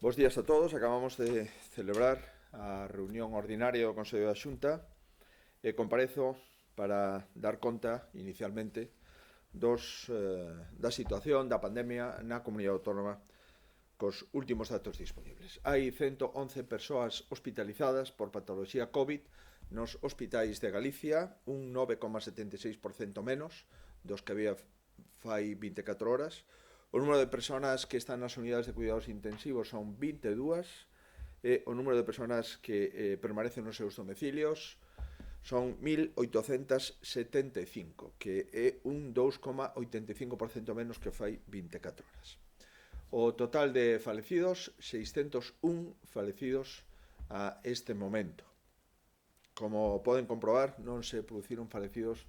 Bos días a todos. Acabamos de celebrar a reunión ordinaria do Consello da Xunta e comparezo para dar conta, inicialmente, da situación da pandemia na Comunidade Autónoma cos últimos datos disponibles. Hai 111 persoas hospitalizadas por patoloxía COVID nos hospitais de Galicia, un 9,76% menos dos que había fai 24 horas. O número de persoas que están nas unidades de cuidados intensivos son 22 e o número de persoas que permanecen nos seus domicilios son 1.875, que é un 2,85% menos que fai 24 horas. O total de falecidos, 601 falecidos a este momento. Como poden comprobar, non se produciron falecidos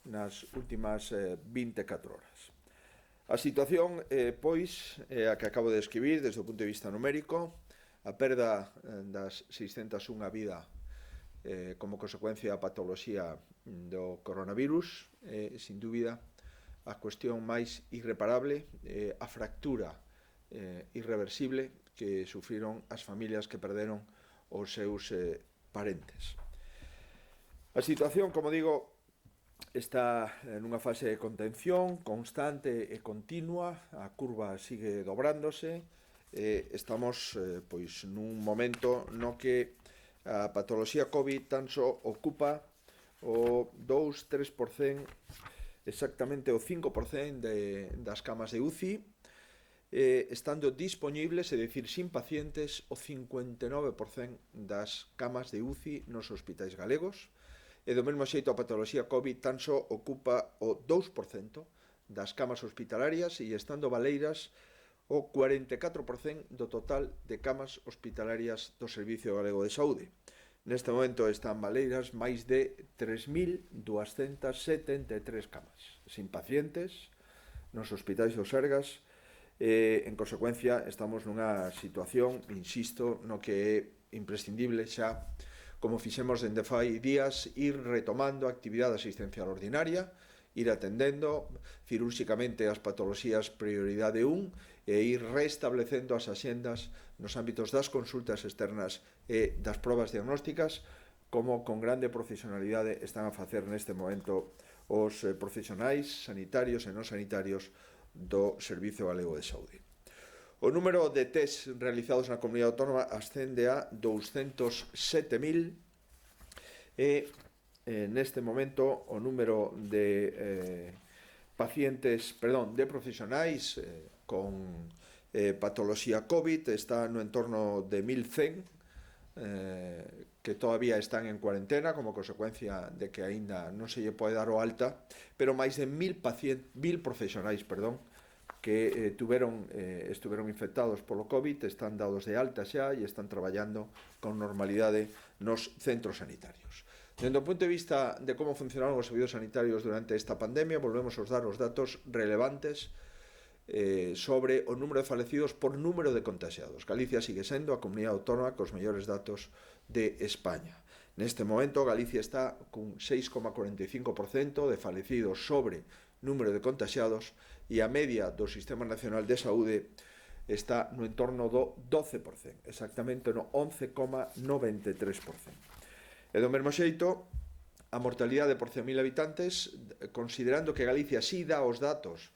nas últimas 24 horas. A situación, pois, é a que acabo de describir desde o punto de vista numérico. A perda das 601 a vida como consecuencia da patoloxía do coronavirus é, sin dúbida, a cuestión máis irreparable, a fractura irreversible que sufriron as familias que perderon os seus parentes. A situación, como digo, está nunha fase de contención constante e continua, a curva sigue dobrándose, estamos pois nun momento no que a patoloxía COVID tan só ocupa o 2-3%, exactamente o 5% das camas de UCI, estando disponibles, é dicir, sin pacientes, o 59% das camas de UCI nos hospitais galegos. E do mesmo xeito a patoloxía COVID tan só ocupa o 2% das camas hospitalarias e estando baleiras o 44% do total de camas hospitalarias do Servicio Galego de Saúde. Neste momento están baleiras máis de 3.273 camas, sin pacientes, nos hospitais do Sergas. En consecuencia, estamos nunha situación, insisto, no que é imprescindible xa, como fixemos dende fai días, ir retomando a actividade asistencial ordinaria, ir atendendo cirúrxicamente as patoloxías prioridade 1 e ir restablecendo as axendas nos ámbitos das consultas externas e das probas diagnósticas, como con grande profesionalidade están a facer neste momento os profesionais sanitarios e non sanitarios do Servicio Galego de Saúde. O número de test realizados na Comunidade Autónoma ascende a 207.000 e neste momento o número de profesionais con patoloxía COVID está no entorno de 1.100 que todavía están en cuarentena como consecuencia de que aínda non se lle pode dar o alta, pero máis de 1.000 profesionais que estuveron infectados polo COVID están dados de alta xa e están traballando con normalidade nos centros sanitarios. Dende o punto de vista de como funcionaron os servizos sanitarios durante esta pandemia, volvemos a dar os datos relevantes sobre o número de falecidos por número de contagiados. Galicia sigue sendo a comunidade autónoma cos mellores datos de España. Neste momento, Galicia está cun 6,45% de falecidos sobre número de contagiados e a media do Sistema Nacional de Saúde está no entorno do 12%, exactamente no 11,93%. E do mesmo xeito, a mortalidade por 100.000 habitantes, considerando que Galicia sí dá os datos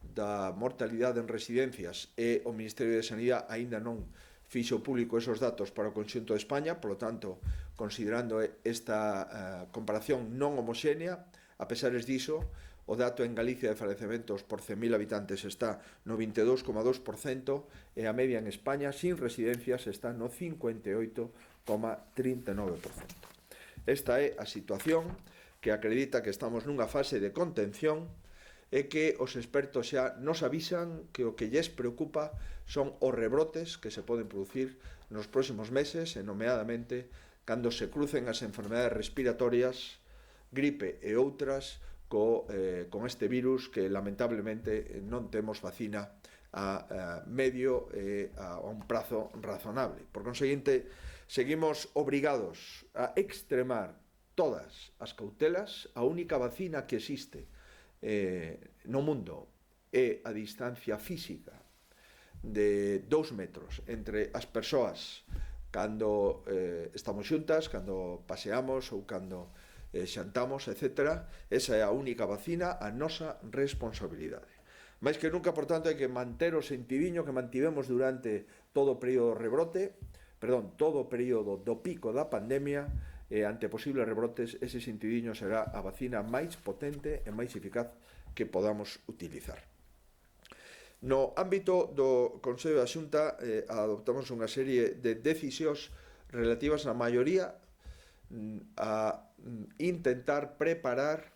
da mortalidade en residencias e o Ministerio de Sanidade aínda non fixo público esos datos para o conxunto de España, polo tanto, considerando esta comparación non homoxénea, a pesares diso, o dato en Galicia de falecementos por 100.000 habitantes está no 22,2% e a media en España sin residencias está no 58,39%. Esta é a situación que acredita que estamos nunha fase de contención e que os expertos xa nos avisan que o que lles preocupa son os rebrotes que se poden producir nos próximos meses e nomeadamente cando se crucen as enfermedades respiratorias, gripe e outras con este virus que lamentablemente non temos vacina a medio e a un prazo razonable. Por conseguinte, seguimos obrigados a extremar todas as cautelas. A única vacina que existe no mundo é a distancia física de 2 metros entre as persoas cando estamos xuntas, cando paseamos ou cando xantamos, etc. Esa é a única vacina, a nosa responsabilidade. Mais que nunca, por tanto, hai que manter o sentidiño que mantivemos durante todo o período todo o período do pico da pandemia, e ante posibles rebrotes ese sentidiño será a vacina máis potente e máis eficaz que podamos utilizar. No ámbito do Consello da Xunta adoptamos unha serie de decisións relativas na maioría a intentar preparar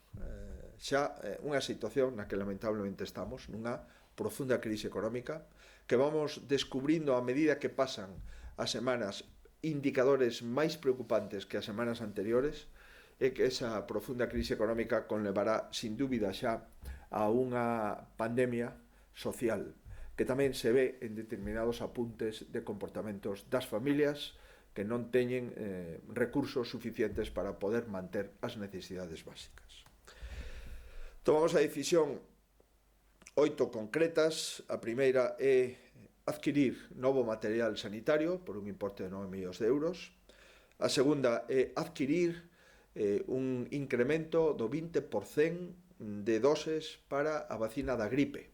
xa unha situación na que lamentablemente estamos, nunha profunda crise económica, que vamos descubrindo a medida que pasan as semanas indicadores máis preocupantes que as semanas anteriores, e que esa profunda crise económica conlevará sin dúbida xa a unha pandemia social, que tamén se ve en determinados apuntes de comportamentos das familias que non teñen recursos suficientes para poder manter as necesidades básicas. Tomamos a decisión 8 concretas. A primeira é adquirir novo material sanitario por un importe de 9 millóns de euros. A segunda é adquirir un incremento do 20% de doses para a vacina da gripe,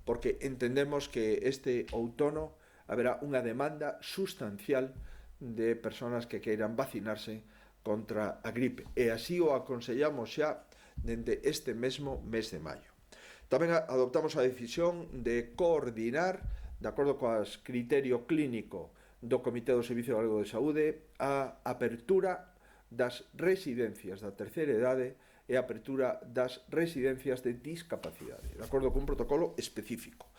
porque entendemos que este outono haberá unha demanda sustancial de persoas que queiran vacinarse contra a gripe, e así o aconsellamos xa dende este mesmo mes de maio. Tamén adoptamos a decisión de coordinar, de acordo coas criterio clínico do Comité do Servicio Galego de Saúde, a apertura das residencias da terceira idade e a apertura das residencias de discapacidade, de acordo con un protocolo específico.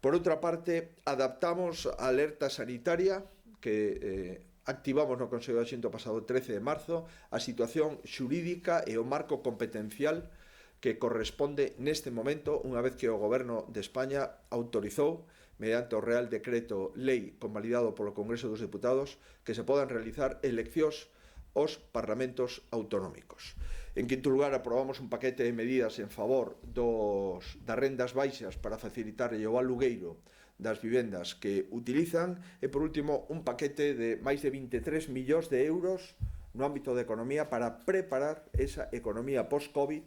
Por outra parte, adaptamos a alerta sanitaria que activamos no Consello da Xunta o pasado 13 de marzo, a situación xurídica e o marco competencial que corresponde neste momento, unha vez que o Goberno de España autorizou, mediante o Real Decreto Lei convalidado polo Congreso dos Deputados, que se podan realizar eleccións aos parlamentos autonómicos. En quinto lugar, aprobamos un paquete de medidas en favor das rendas baixas para facilitar o alugueiro das vivendas que utilizan, e por último un paquete de máis de 23 millóns de euros no ámbito da economía para preparar esa economía post-Covid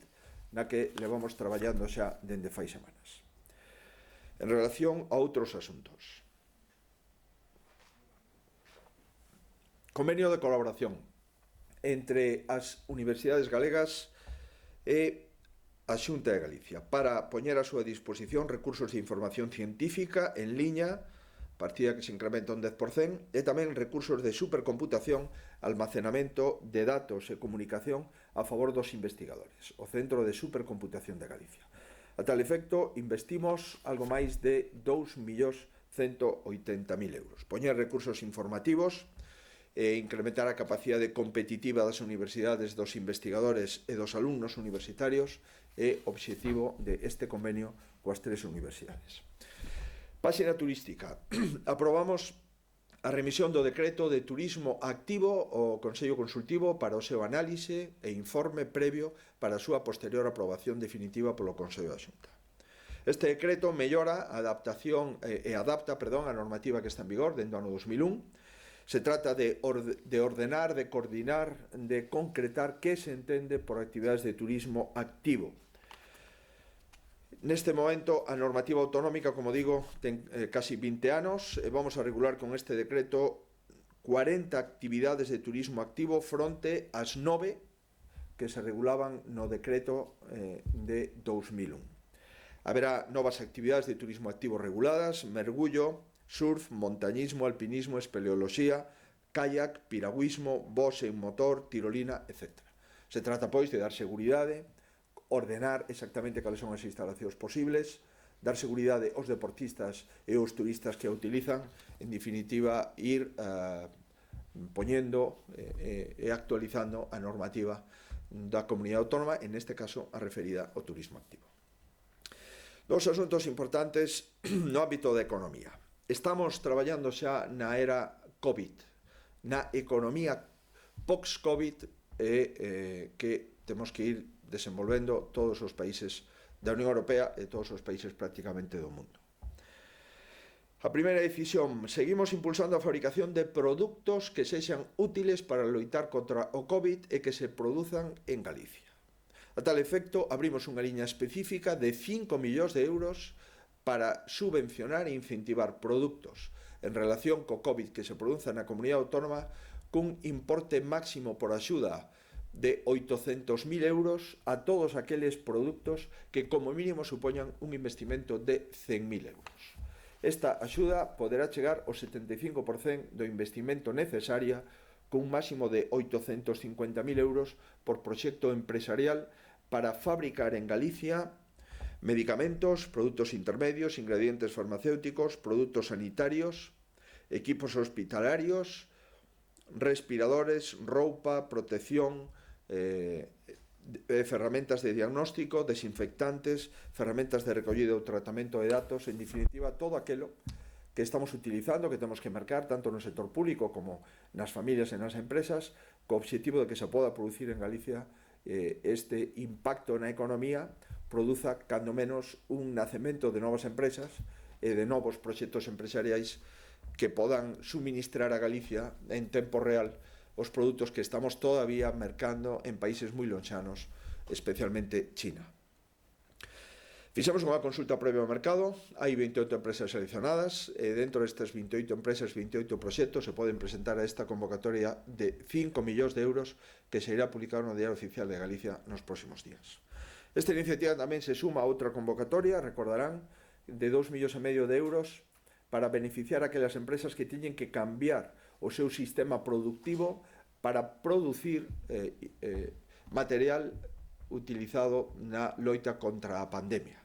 na que levamos traballando xa dende fai semanas. En relación a outros asuntos, convenio de colaboración entre as universidades galegas e a Xunta de Galicia para poñer a súa disposición recursos de información científica en liña, partida que se incrementa un 10%, e tamén recursos de supercomputación, almacenamento de datos e comunicación a favor dos investigadores, o Centro de Supercomputación de Galicia. A tal efecto, investimos algo máis de 2.180.000 euros. Poñer recursos informativos e incrementar a capacidade competitiva das universidades, dos investigadores e dos alumnos universitarios é obxectivo deste convenio coas 3 universidades. Páxina turística. Aprobamos a remisión do decreto de turismo activo ao Consello Consultivo para o seu análise e informe previo para a súa posterior aprobación definitiva polo Consello da Xunta. Este decreto mellora a adaptación adapta a normativa que está en vigor dende o ano 2001. Se trata de ordenar, de coordinar, de concretar que se entende por actividades de turismo activo. Neste momento, a normativa autonómica, como digo, ten casi 20 anos, e vamos a regular con este decreto 40 actividades de turismo activo fronte ás 9 que se regulaban no decreto de 2001. Haberá novas actividades de turismo activo reguladas: mergullo, surf, montañismo, alpinismo, espeleoloxía, kayak, piragüismo, boxe en motor, tirolina, etc. Se trata, pois, de dar seguridade, ordenar exactamente cales son as instalacións posibles, dar seguridade aos deportistas e aos turistas que a utilizan, en definitiva, ir poñendo e actualizando a normativa da comunidade autónoma, en este caso a referida ao turismo activo. Dos asuntos importantes no ámbito da economía. Estamos traballando xa na era COVID, na economía post-COVID, que temos que ir desenvolvendo todos os países da Unión Europea e todos os países prácticamente do mundo. A primeira decisión, seguimos impulsando a fabricación de produtos que sexan útiles para loitar contra o COVID e que se produzan en Galicia. A tal efecto, abrimos unha liña específica de 5 millóns de euros para subvencionar e incentivar produtos en relación co COVID que se produza na comunidade autónoma cun importe máximo por axuda de 800.000 euros a todos aqueles produtos que como mínimo supoñan un investimento de 100.000 euros. Esta axuda poderá chegar ao 75% do investimento necesario cun máximo de 850.000 euros por proxecto empresarial para fabricar en Galicia medicamentos, produtos intermedios, ingredientes farmacéuticos, productos sanitarios, equipos hospitalarios, respiradores, roupa, protección, ferramentas de diagnóstico, desinfectantes, ferramentas de recollido ou tratamento de datos, en definitiva, todo aquilo que estamos utilizando, que temos que mercar tanto no sector público como nas familias e nas empresas, co obxectivo de que se poda producir en Galicia este impacto na economía produza, cando menos, un nacemento de novas empresas e de novos proxectos empresariais que podan suministrar a Galicia en tempo real os produtos que estamos todavía mercando en países moi lonxanos, especialmente China. Fixemos unha consulta previa ao mercado, hai 28 empresas seleccionadas, e dentro destas 28 empresas, 28 proxectos se poden presentar a esta convocatoria de 5 millóns de euros que se irá publicar no Diario Oficial de Galicia nos próximos días. Esta iniciativa tamén se suma a outra convocatoria, recordarán, de 2,5 millóns de euros para beneficiar a aquelas empresas que teñen que cambiar o seu sistema productivo para producir material utilizado na loita contra a pandemia.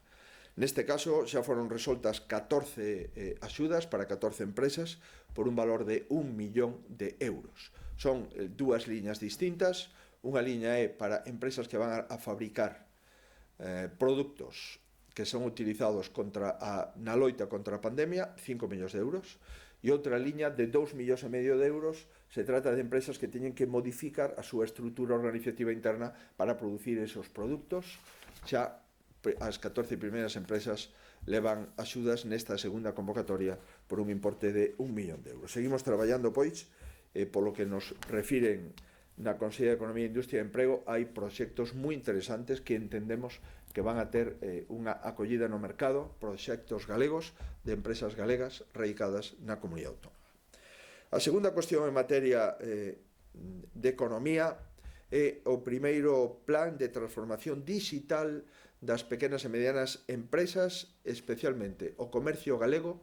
Neste caso xa foron resoltas 14 axudas para 14 empresas por un valor de 1 millón de euros. Son dúas liñas distintas, unha liña é para empresas que van a fabricar produtos que son utilizados na loita contra a pandemia, 5 millóns de euros, e outra liña de 2,5 millóns de euros se trata de empresas que teñen que modificar a súa estrutura organizativa interna para producir esos produtos. Xa as 14 primeiras empresas levan axudas nesta segunda convocatoria por un importe de 1 millón de euros. Seguimos traballando, pois, polo que nos refiren na Consellería de Economía, Industria e Emprego, hai proxectos moi interesantes que entendemos que van a ter unha acollida no mercado, proxectos galegos de empresas galegas radicadas na comunidade autónoma. A segunda cuestión en materia de economía é o primeiro plan de transformación digital das pequenas e medianas empresas, especialmente o comercio galego,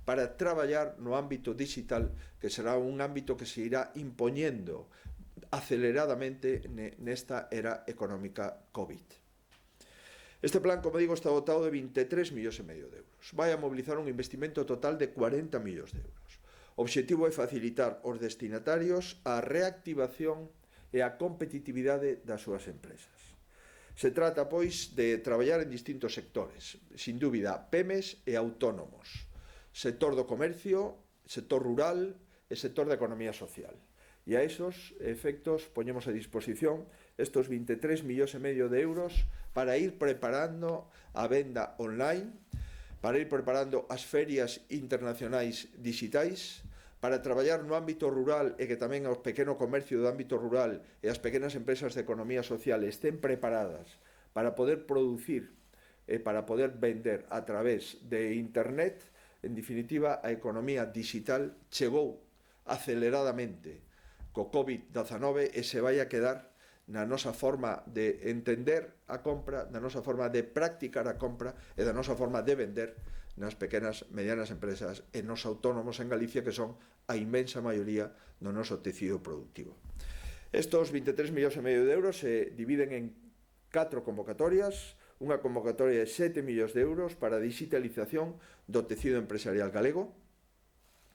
para traballar no ámbito digital, que será un ámbito que se irá impoñendo aceleradamente nesta era económica COVID. Este plan, como digo, está dotado de 23,5 millóns de euros. Vai a mobilizar un investimento total de 40 millóns de euros. O obxectivo é facilitar aos destinatarios a reactivación e a competitividade das súas empresas. Se trata, pois, de traballar en distintos sectores, sin dúbida, PEMES e autónomos, sector do comercio, sector rural e sector da economía social. E a esos efectos poñemos a disposición estos 23,5 millóns de euros para ir preparando a venda online, para ir preparando as ferias internacionais digitais, para traballar no ámbito rural e que tamén o pequeno comercio do ámbito rural e as pequenas empresas de economía social estén preparadas para poder producir e para poder vender a través de internet. En definitiva, a economía digital chegou aceleradamente co COVID-19 e se vai a quedar na nosa forma de entender a compra, na nosa forma de practicar a compra e da nosa forma de vender nas pequenas, medianas empresas e nos autónomos en Galicia, que son a inmensa maioría do noso tecido productivo. Estos 23,5 millóns de euros se dividen en 4 convocatorias, unha convocatoria de 7 millóns de euros para a digitalización do tecido empresarial galego,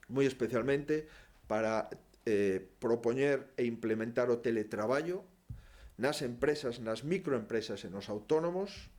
moi especialmente para propoñer e implementar o teletraballo nas empresas, nas microempresas e nos autónomos,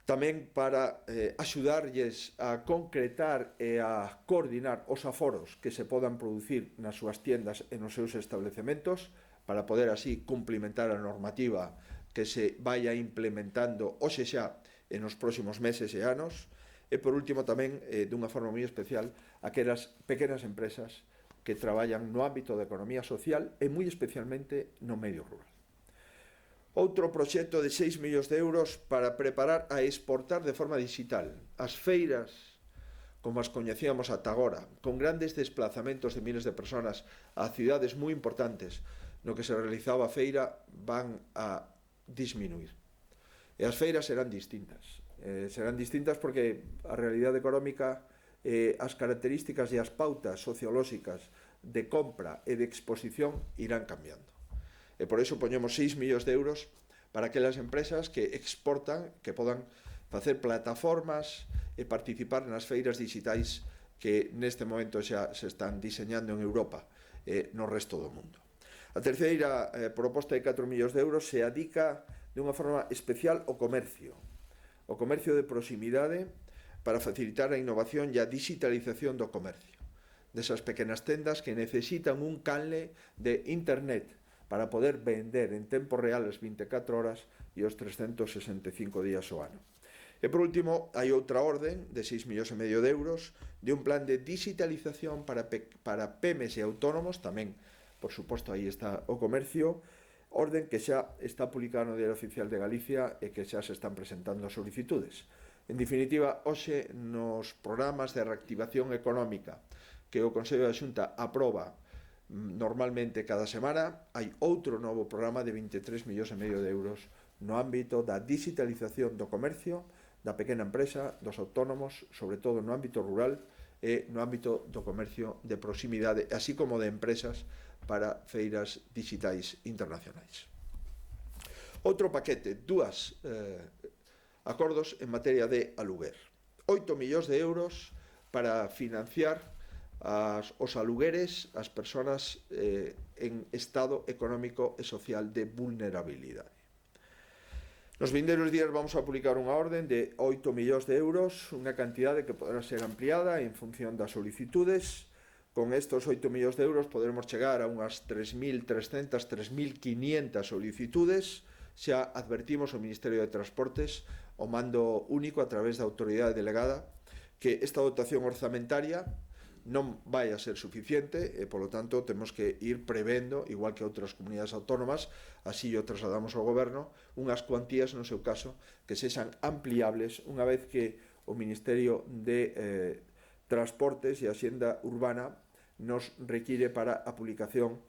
tamén para axudarlles a concretar e a coordinar os aforos que se podan producir nas súas tiendas e nos seus establecementos, para poder así cumplimentar a normativa que se vaya implementando hoxe xa en os próximos meses e anos, E por último tamén, dunha forma moi especial, aquelas pequenas empresas que traballan no ámbito da economía social e moi especialmente no medio rural. Outro proxecto de 6 millóns de euros para preparar a exportar de forma digital. As feiras, como as coñecíamos ata agora, con grandes desplazamentos de miles de personas a cidades moi importantes no que se realizaba a feira, van a disminuir. E as feiras serán distintas. Serán distintas porque a realidade económica, as características e as pautas sociolóxicas de compra e de exposición irán cambiando. E por iso poñemos 6 millóns de euros para aquelas empresas que exportan, que podan facer plataformas e participar nas feiras digitais que neste momento xa se están diseñando en Europa e no resto do mundo. A terceira proposta de 4 millóns de euros se adica de unha forma especial ao comercio de proximidade para facilitar a innovación e a digitalización do comercio, desas pequenas tendas que necesitan un canle de internet para poder vender en tempo real as 24 horas e os 365 días ao ano. E por último, hai outra orden de 6,5 millóns de euros de un plan de digitalización para PEMES e autónomos, tamén, por suposto, aí está o comercio, orden que xa está publicada no Diario Oficial de Galicia e que xa se están presentando as solicitudes. En definitiva, hoxe nos programas de reactivación económica que o Consello da Xunta aproba normalmente cada semana, hai outro novo programa de 23,5 millóns de euros no ámbito da digitalización do comercio, da pequena empresa, dos autónomos, sobre todo no ámbito rural e no ámbito do comercio de proximidade, así como de empresas para feiras digitais internacionais. Outro paquete, dúas acordos en materia de aluguer. 8 millóns de euros para financiar os alugueres ás persoas en estado económico e social de vulnerabilidade. Nos vindeiros días vamos a publicar unha orden de 8 millóns de euros, unha cantidade que poderá ser ampliada en función das solicitudes. Con estos 8 millóns de euros poderemos chegar a unhas 3.300, 3.500 solicitudes. Xa advertimos ao Ministerio de Transportes, o mando único a través da autoridade delegada, que esta dotación orzamentaria non vai a ser suficiente e, polo tanto, temos que ir prevendo, igual que outras comunidades autónomas, así o trasladamos ao Goberno, unhas cuantías, no seu caso, que sexan ampliables unha vez que o Ministerio de Transportes e a Xenda Urbana nos require para a publicación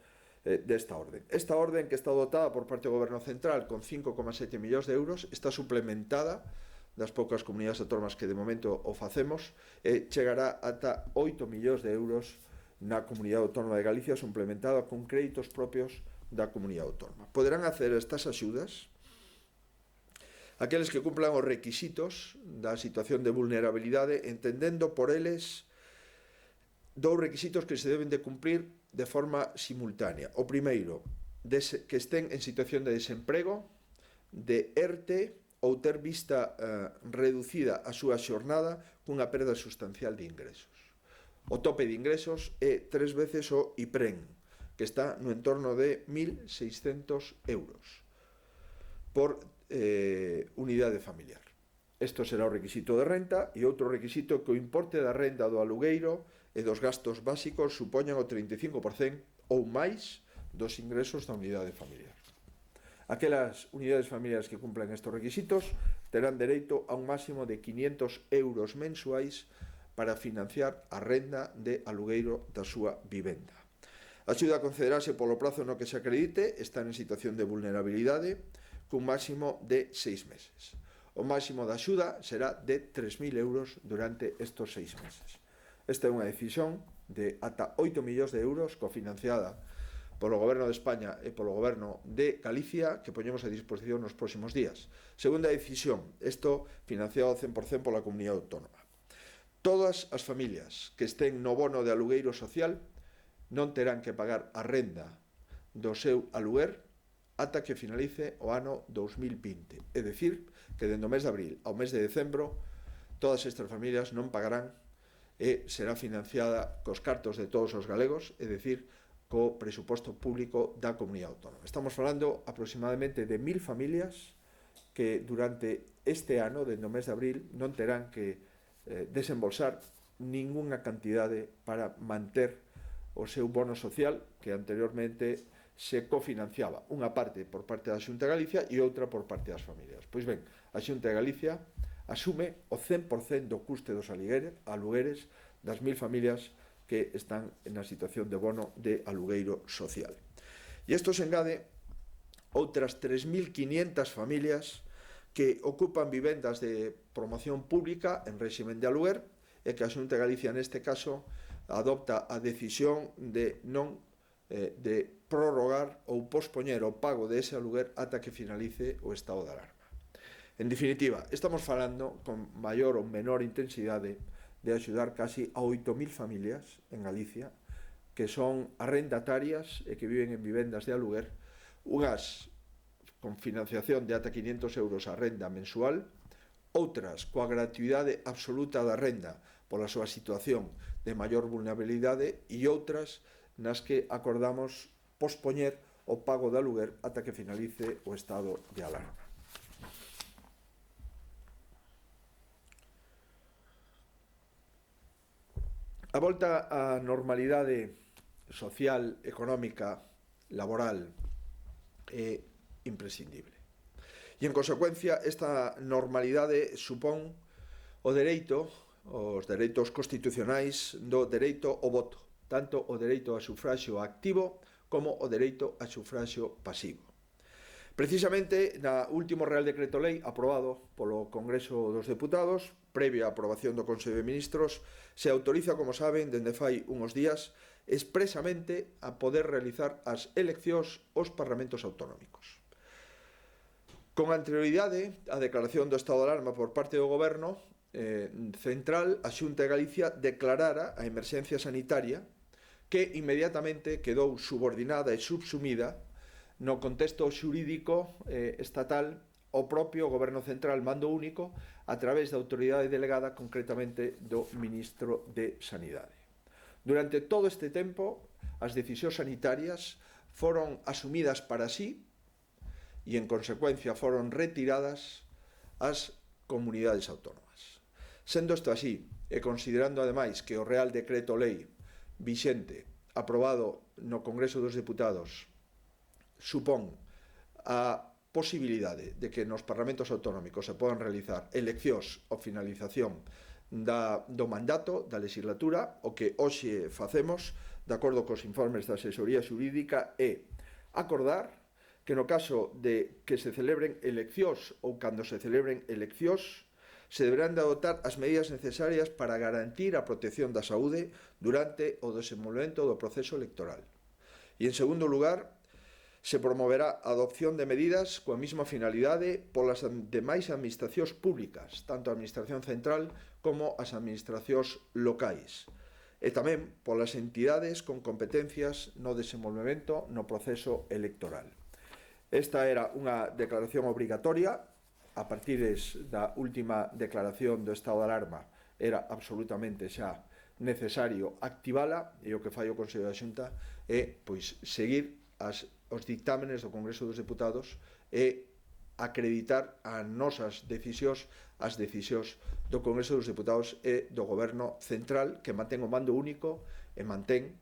desta orden. Esta orden, que está dotada por parte do Goberno Central con 5,7 millóns de euros, está suplementada das poucas comunidades autónomas que de momento o facemos, e chegará ata 8 millóns de euros na Comunidade Autónoma de Galicia, suplementada con créditos propios da Comunidade Autónoma. Poderán acceder a estas axudas aqueles que cumplan os requisitos da situación de vulnerabilidade, entendendo por eles dous requisitos que se deben de cumprir de forma simultánea. O primeiro, que estén en situación de desemprego, de ERTE, ou ter vista reducida a súa xornada cunha perda sustancial de ingresos. O tope de ingresos é 3 veces o IPREN, que está no entorno de 1.600 euros por unidade familiar. Isto será o requisito de renta, e outro requisito que o importe da renda do alugueiro e dos gastos básicos supoñan o 35% ou máis dos ingresos da unidade familiar. Aquelas unidades familiares que cumplan estes requisitos terán dereito a un máximo de 500 euros mensuais para financiar a renda de alugueiro da súa vivenda. A axuda concederase polo prazo no que se acredite estar en situación de vulnerabilidade, cun máximo de 6 meses. O máximo da axuda será de 3.000 euros durante estes 6 meses. Esta é unha decisión de ata 8 millóns de euros cofinanciada polo Goberno de España e polo Goberno de Galicia, que poñemos a disposición nos próximos días. Segunda decisión, isto financiado 100% pola Comunidade Autónoma. Todas as familias que estén no bono de alugueiro social non terán que pagar a renda do seu aluguer ata que finalice o ano 2020. É dicir, que dende o mes de abril ao mes de decembro todas estas familias non pagarán e será financiada cos cartos de todos os galegos, é dicir, co presuposto público da Comunidade Autónoma. Estamos falando aproximadamente de 1.000 familias que durante este ano, dende o mes de abril, non terán que desembolsar ningunha cantidade para manter o seu bono social que anteriormente se cofinanciaba, unha parte por parte da Xunta de Galicia e outra por parte das familias. Pois ben, a Xunta de Galicia asume o 100% do custe dos alugueres das 1000 familias que están na situación de bono de alugueiro social. E isto se engade outras 3.500 familias que ocupan vivendas de promoción pública en réximen de aluguer e que a Xunta de Galicia neste caso adopta a decisión de non de prorrogar ou pospoñer o pago de ese aluguer ata que finalice o estado de alarma. En definitiva, estamos falando con maior ou menor intensidade de axudar casi a 8.000 familias en Galicia que son arrendatarias e que viven en vivendas de aluguer, unhas con financiación de ata 500 euros a renda mensual, outras coa gratuidade absoluta da renda pola súa situación de maior vulnerabilidade e outras nas que acordamos pospoñer o pago de aluguer ata que finalice o estado de alarma. A volta á normalidade social, económica, laboral é imprescindible. E, en consecuencia, esta normalidade supón o dereito, os dereitos constitucionais do dereito ao voto, tanto o dereito a sufraxio activo como o dereito a sufraxio pasivo. Precisamente, na último Real Decreto Lei aprobado polo Congreso dos Deputados, previa a aprobación do Consello de Ministros, se autoriza, como saben, dende fai uns días, expresamente a poder realizar as eleccións aos parlamentos autonómicos. Con anterioridade á declaración do estado de alarma por parte do Goberno central, a Xunta de Galicia declarara a emerxencia sanitaria que inmediatamente quedou subordinada e subsumida no contexto xurídico estatal ao propio Goberno Central mando único a través da autoridade delegada, concretamente do Ministro de Sanidade. Durante todo este tempo, as decisións sanitarias foron asumidas para sí e, en consecuencia, foron retiradas ás comunidades autónomas. Sendo isto así, e considerando ademais que o Real Decreto Lei vixente, aprobado no Congreso dos Deputados, supón a posibilidade de que nos parlamentos autonómicos se podan realizar eleccións ou finalización do mandato da legislatura, o que hoxe facemos, de acordo cos informes da asesoría xurídica, é acordar que no caso de que se celebren eleccións ou cando se celebren eleccións, se deberán de adoptar as medidas necesarias para garantir a protección da saúde durante o desenvolvemento do proceso electoral. E, en segundo lugar, se promoverá a adopción de medidas coa mesma finalidade polas demais administracións públicas, tanto a administración central como as administracións locais, e tamén polas entidades con competencias no desenvolvemento no proceso electoral. Esta era unha declaración obrigatoria. A partir da última declaración do estado de alarma era absolutamente xa necesario activala, e o que fai o Consello da Xunta é pois seguir os dictámenes do Congreso dos Deputados e acreditar as nosas decisións, as decisións do Congreso dos Deputados e do Goberno Central, que mantén o mando único e mantén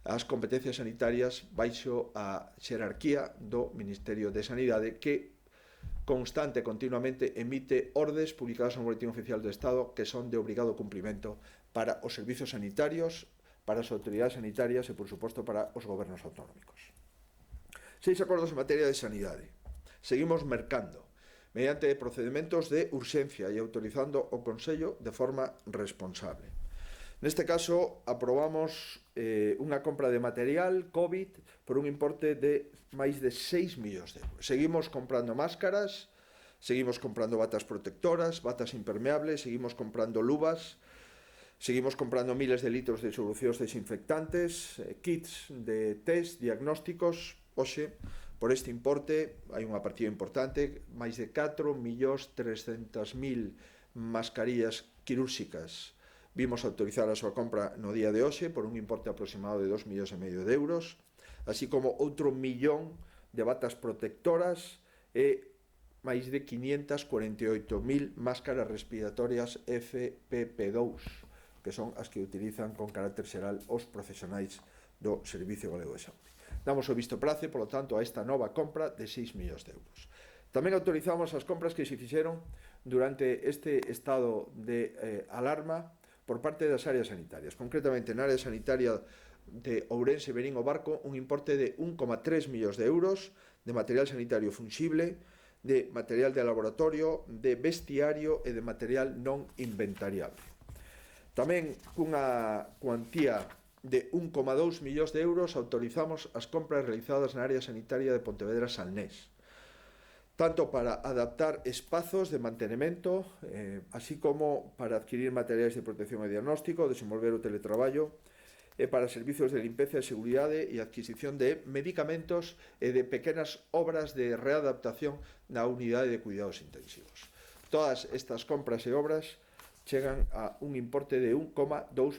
as competencias sanitarias baixo a xerarquía do Ministerio de Sanidade, que constante e continuamente emite ordes publicadas no Boletín Oficial do Estado que son de obrigado cumprimento para os servizos sanitarios, para as autoridades sanitarias e, por suposto, para os gobernos autonómicos. 6 acordos en materia de sanidade. Seguimos mercando mediante procedimentos de urxencia e autorizando o Consello de forma responsable. Neste caso, aprobamos unha compra de material COVID por un importe de máis de 6 millóns de euros. Seguimos comprando máscaras, seguimos comprando batas protectoras, batas impermeables, seguimos comprando luvas, seguimos comprando miles de litros de solucións desinfectantes, kits de test diagnósticos. Hoxe, por este importe, hai unha partida importante, máis de 4.300.000 mascarillas quirúrxicas. Vimos autorizar a súa compra no día de hoxe por un importe aproximado de 2,5 millóns de euros, así como outro millón de batas protectoras e máis de 548.000 máscaras respiratorias FPP2, que son as que utilizan con carácter xeral os profesionais do Servicio Galego de Saúde. Damos o visto prace, polo tanto, a esta nova compra de 6 millóns de euros. Tamén autorizamos as compras que se fixeron durante este estado de alarma por parte das áreas sanitarias. Concretamente, na área sanitaria de Ourense, Verín o Barco, un importe de 1,3 millóns de euros de material sanitario fungible, de material de laboratorio, de vestiario e de material non inventariable. Tamén cunha cuantía de 1,2 millóns de euros autorizamos as compras realizadas na área sanitaria de Pontevedra-Salnés, tanto para adaptar espazos de mantenimento, así como para adquirir materiais de protección e diagnóstico, desenvolver o teletraballo, para servicios de limpeza e seguridade e adquisición de medicamentos e de pequenas obras de readaptación na unidade de cuidados intensivos. Todas estas compras e obras chegan a un importe de 1,2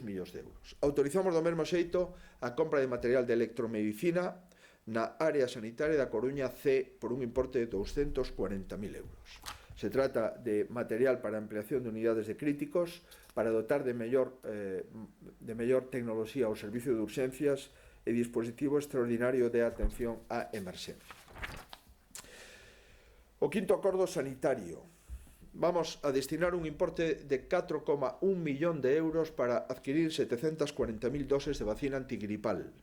millóns de euros. Autorizamos do mesmo xeito a compra de material de electromedicina na área sanitaria da Coruña C por un importe de 240.000 euros. Se trata de material para ampliación de unidades de críticos, para dotar de mellor tecnoloxía ao servicio de urxencias e dispositivo extraordinario de atención á emerxencia. O quinto acordo sanitario. Vamos a destinar un importe de 4,1 millón de euros para adquirir 740.000 doses de vacina antigripal,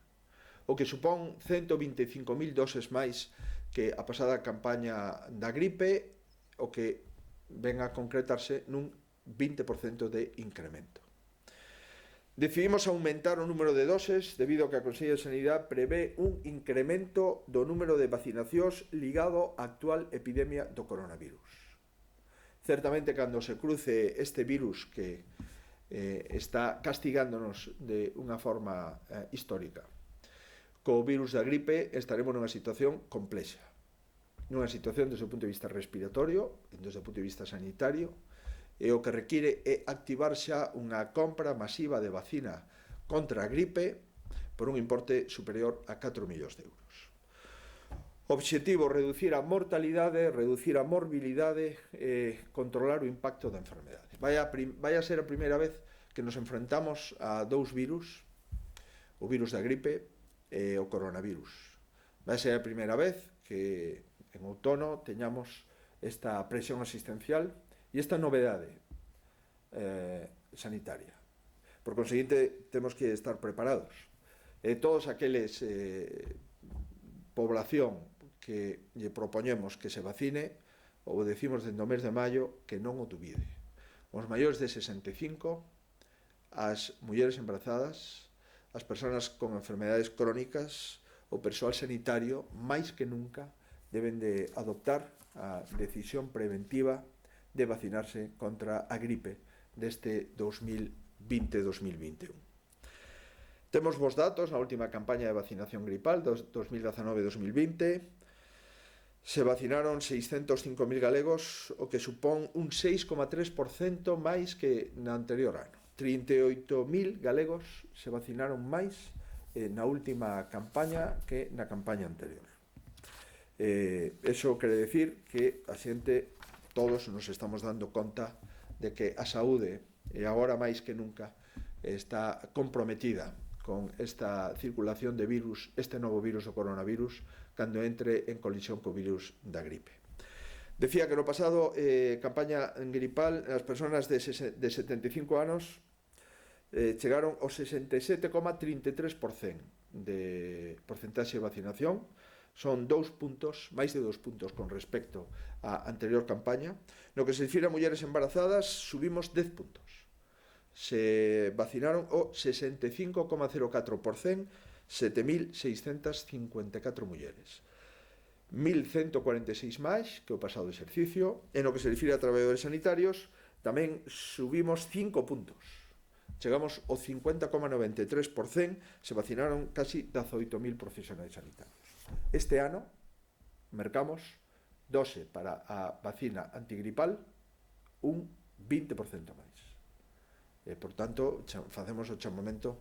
o que supón 125.000 doses máis que a pasada campaña da gripe, o que ven a concretarse nun 20% de incremento. Decidimos aumentar o número de doses debido a que a Consellería de Sanidade prevé un incremento do número de vacinacións ligado á actual epidemia do coronavirus. Certamente, cando se cruce este virus que está castigándonos de unha forma histórica co virus da gripe, estaremos nunha situación complexa, nunha situación desde o punto de vista respiratorio, desde o punto de vista sanitario, e o que require é activar xa unha compra masiva de vacina contra a gripe por un importe superior a 4 millóns de euros. Obxectivo: reducir a mortalidade, reducir a morbilidade e controlar o impacto da enfermedade. Vai a ser a primeira vez que nos enfrentamos a dous virus, o virus da gripe e o coronavirus. Vai ser a primeira vez que en outono teñamos esta presión asistencial e esta novedade sanitaria. Por conseguinte, temos que estar preparados. Todos aqueles población que lle propoñemos que se vacine, ou decimos dende o mes de maio que non o dubide. Os maiores de 65, as mulleres embarazadas, as persoas con enfermedades crónicas, o persoal sanitario, máis que nunca, deben de adoptar a decisión preventiva de vacinarse contra a gripe deste 2020-2021. Temos vos datos na última campaña de vacinación gripal, 2019-2020. Se vacinaron 605.000 galegos, o que supón un 6,3% máis que na anterior ano. 38.000 galegos se vacinaron máis na última campaña que na campaña anterior. Eso quere decir que a xente, todos nos estamos dando conta de que a saúde, e agora máis que nunca, está comprometida con esta circulación de virus, este novo virus, o coronavirus, cando entre en colisión co virus da gripe. Decía que no pasado campaña gripal, as persoas de 75 anos chegaron ao 67,33% de porcentaxe de vacinación. Son 2 puntos, máis de 2 puntos con respecto á anterior campaña. No que se refire a mulleres embarazadas, subimos 10 puntos. Se vacinaron o 65,04%, 7.654 mulleres. 1.146 máis que o pasado exercicio. En o que se refire a traballadores sanitarios, tamén subimos 5 puntos. Chegamos ao 50,93%, se vacinaron casi 18.000 profesionais sanitarios. Este ano, mercamos dose para a vacina antigripal un 20% máis. Por tanto, facemos o chamamento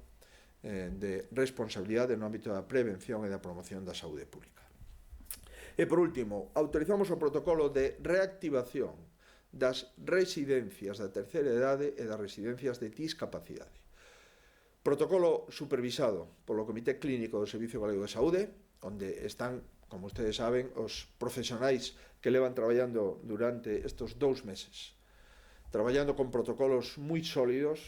de responsabilidade no ámbito da prevención e da promoción da saúde pública. E, por último, autorizamos o protocolo de reactivación das residencias da terceira idade e das residencias de discapacidade. Protocolo supervisado polo Comité Clínico do Servicio Galego de Saúde, onde están, como ustedes saben, os profesionais que levan traballando durante estes 2 meses, traballando con protocolos moi sólidos,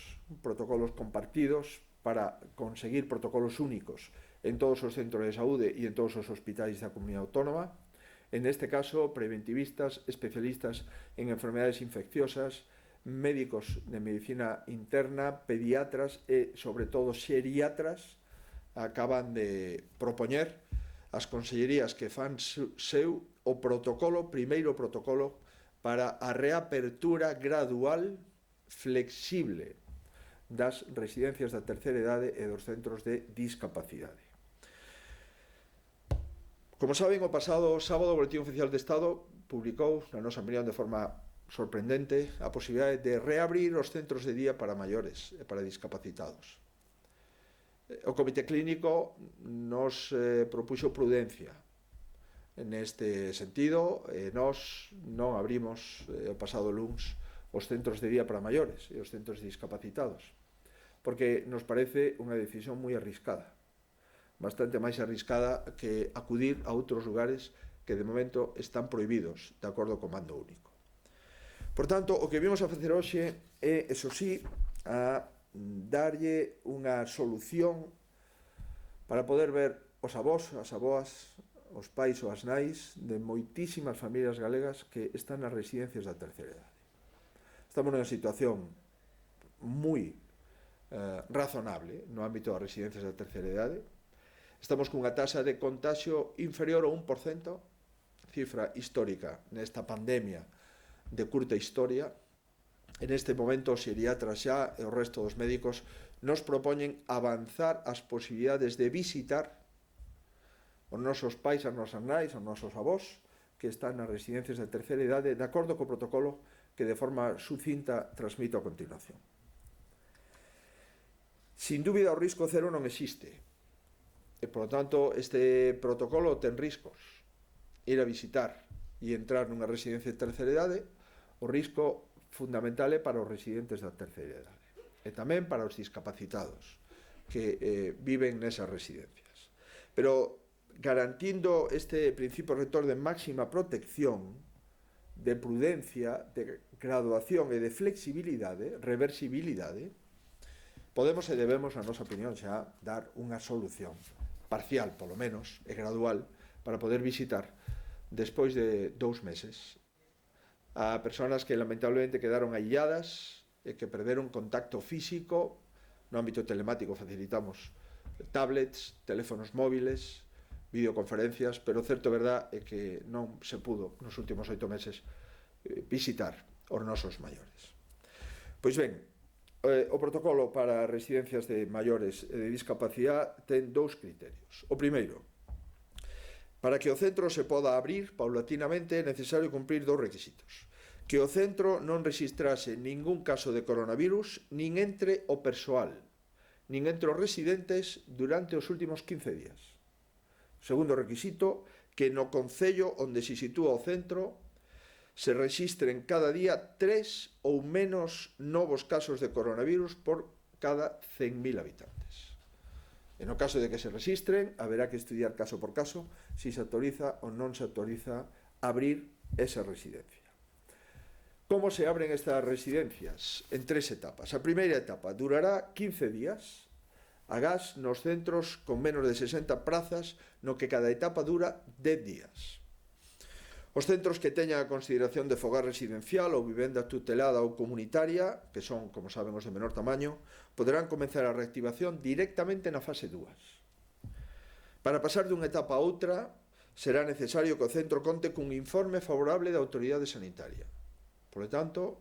protocolos compartidos para conseguir protocolos únicos en todos os centros de saúde e en todos os hospitais da comunidade autónoma, en este caso preventivistas, especialistas en enfermedades infecciosas, médicos de medicina interna, pediatras e, sobre todo, xeriatras acaban de propoñer as consellerías que fan seu o protocolo, primeiro protocolo para a reapertura gradual, flexible das residencias da terceira idade e dos centros de discapacidade. Como saben, o pasado sábado o Boletín Oficial de Estado publicou, na nosa opinión de forma sorprendente, a posibilidade de reabrir os centros de día para maiores e para discapacitados. O Comité Clínico nos propuxo prudencia neste sentido, nós non abrimos o pasado luns os centros de día para maiores e os centros de discapacitados, porque nos parece unha decisión moi arriscada, bastante máis arriscada que acudir a outros lugares que de momento están prohibidos de acordo co mando único. Por tanto, o que vimos a facer hoxe é, eso sí, a darlle unha solución para poder ver os avós, as avoas, os pais ou as nais de moitísimas familias galegas que están nas residencias da terceira idade. Estamos nunha situación moi razonable no ámbito das residencias da terceira idade. Estamos cunha taxa de contagio inferior ao 1%, cifra histórica nesta pandemia de curta historia. En este momento os xeriatras xa e o resto dos médicos nos propoñen avanzar as posibilidades de visitar os nosos pais, as nosas nais, os nosos avós que están nas residencias de terceira idade de acordo co protocolo que de forma sucinta transmito a continuación. Sin dúbida o risco cero non existe e, por lo tanto, este protocolo ten riscos. Ir a visitar e entrar nunha residencia de terceira idade, o risco fundamental é para os residentes da terceira idade e tamén para os discapacitados que viven nesas residencias. Pero garantindo este principio rector de máxima protección, de prudencia, de graduación e de flexibilidade, reversibilidade, podemos e debemos, na nosa opinión, xa dar unha solución parcial, polo menos, e gradual, para poder visitar despois de 2 meses a persoas que lamentablemente quedaron ailladas e que perderon contacto físico. No ámbito telemático facilitamos tablets, teléfonos móviles, videoconferencias, pero o certo verdad é que non se pudo nos últimos 8 meses visitar os nosos maiores. Pois ben, o protocolo para residencias de maiores e de discapacidade ten 2 criterios. O primeiro, para que o centro se poda abrir paulatinamente é necesario cumprir 2 requisitos. Que o centro non rexistrase ningún caso de coronavirus nin entre o persoal, nin entre os residentes durante os últimos 15 días. Segundo requisito, que no concello onde se sitúa o centro se rexistren cada día 3 ou menos novos casos de coronavirus por cada 100.000 habitantes. E no caso de que se rexistren, haberá que estudiar caso por caso se se autoriza ou non se autoriza abrir esa residencia. Como se abren estas residencias? En 3 etapas. A primeira etapa durará 15 días, agás nos centros con menos de 60 prazas, no que cada etapa dura 10 días. Os centros que teñan a consideración de fogar residencial ou vivenda tutelada ou comunitaria, que son, como saben, os de menor tamaño, poderán comenzar a reactivación directamente na fase 2. Para pasar dunha etapa a outra, será necesario que o centro conte cun informe favorable da autoridade sanitaria. Por lo tanto,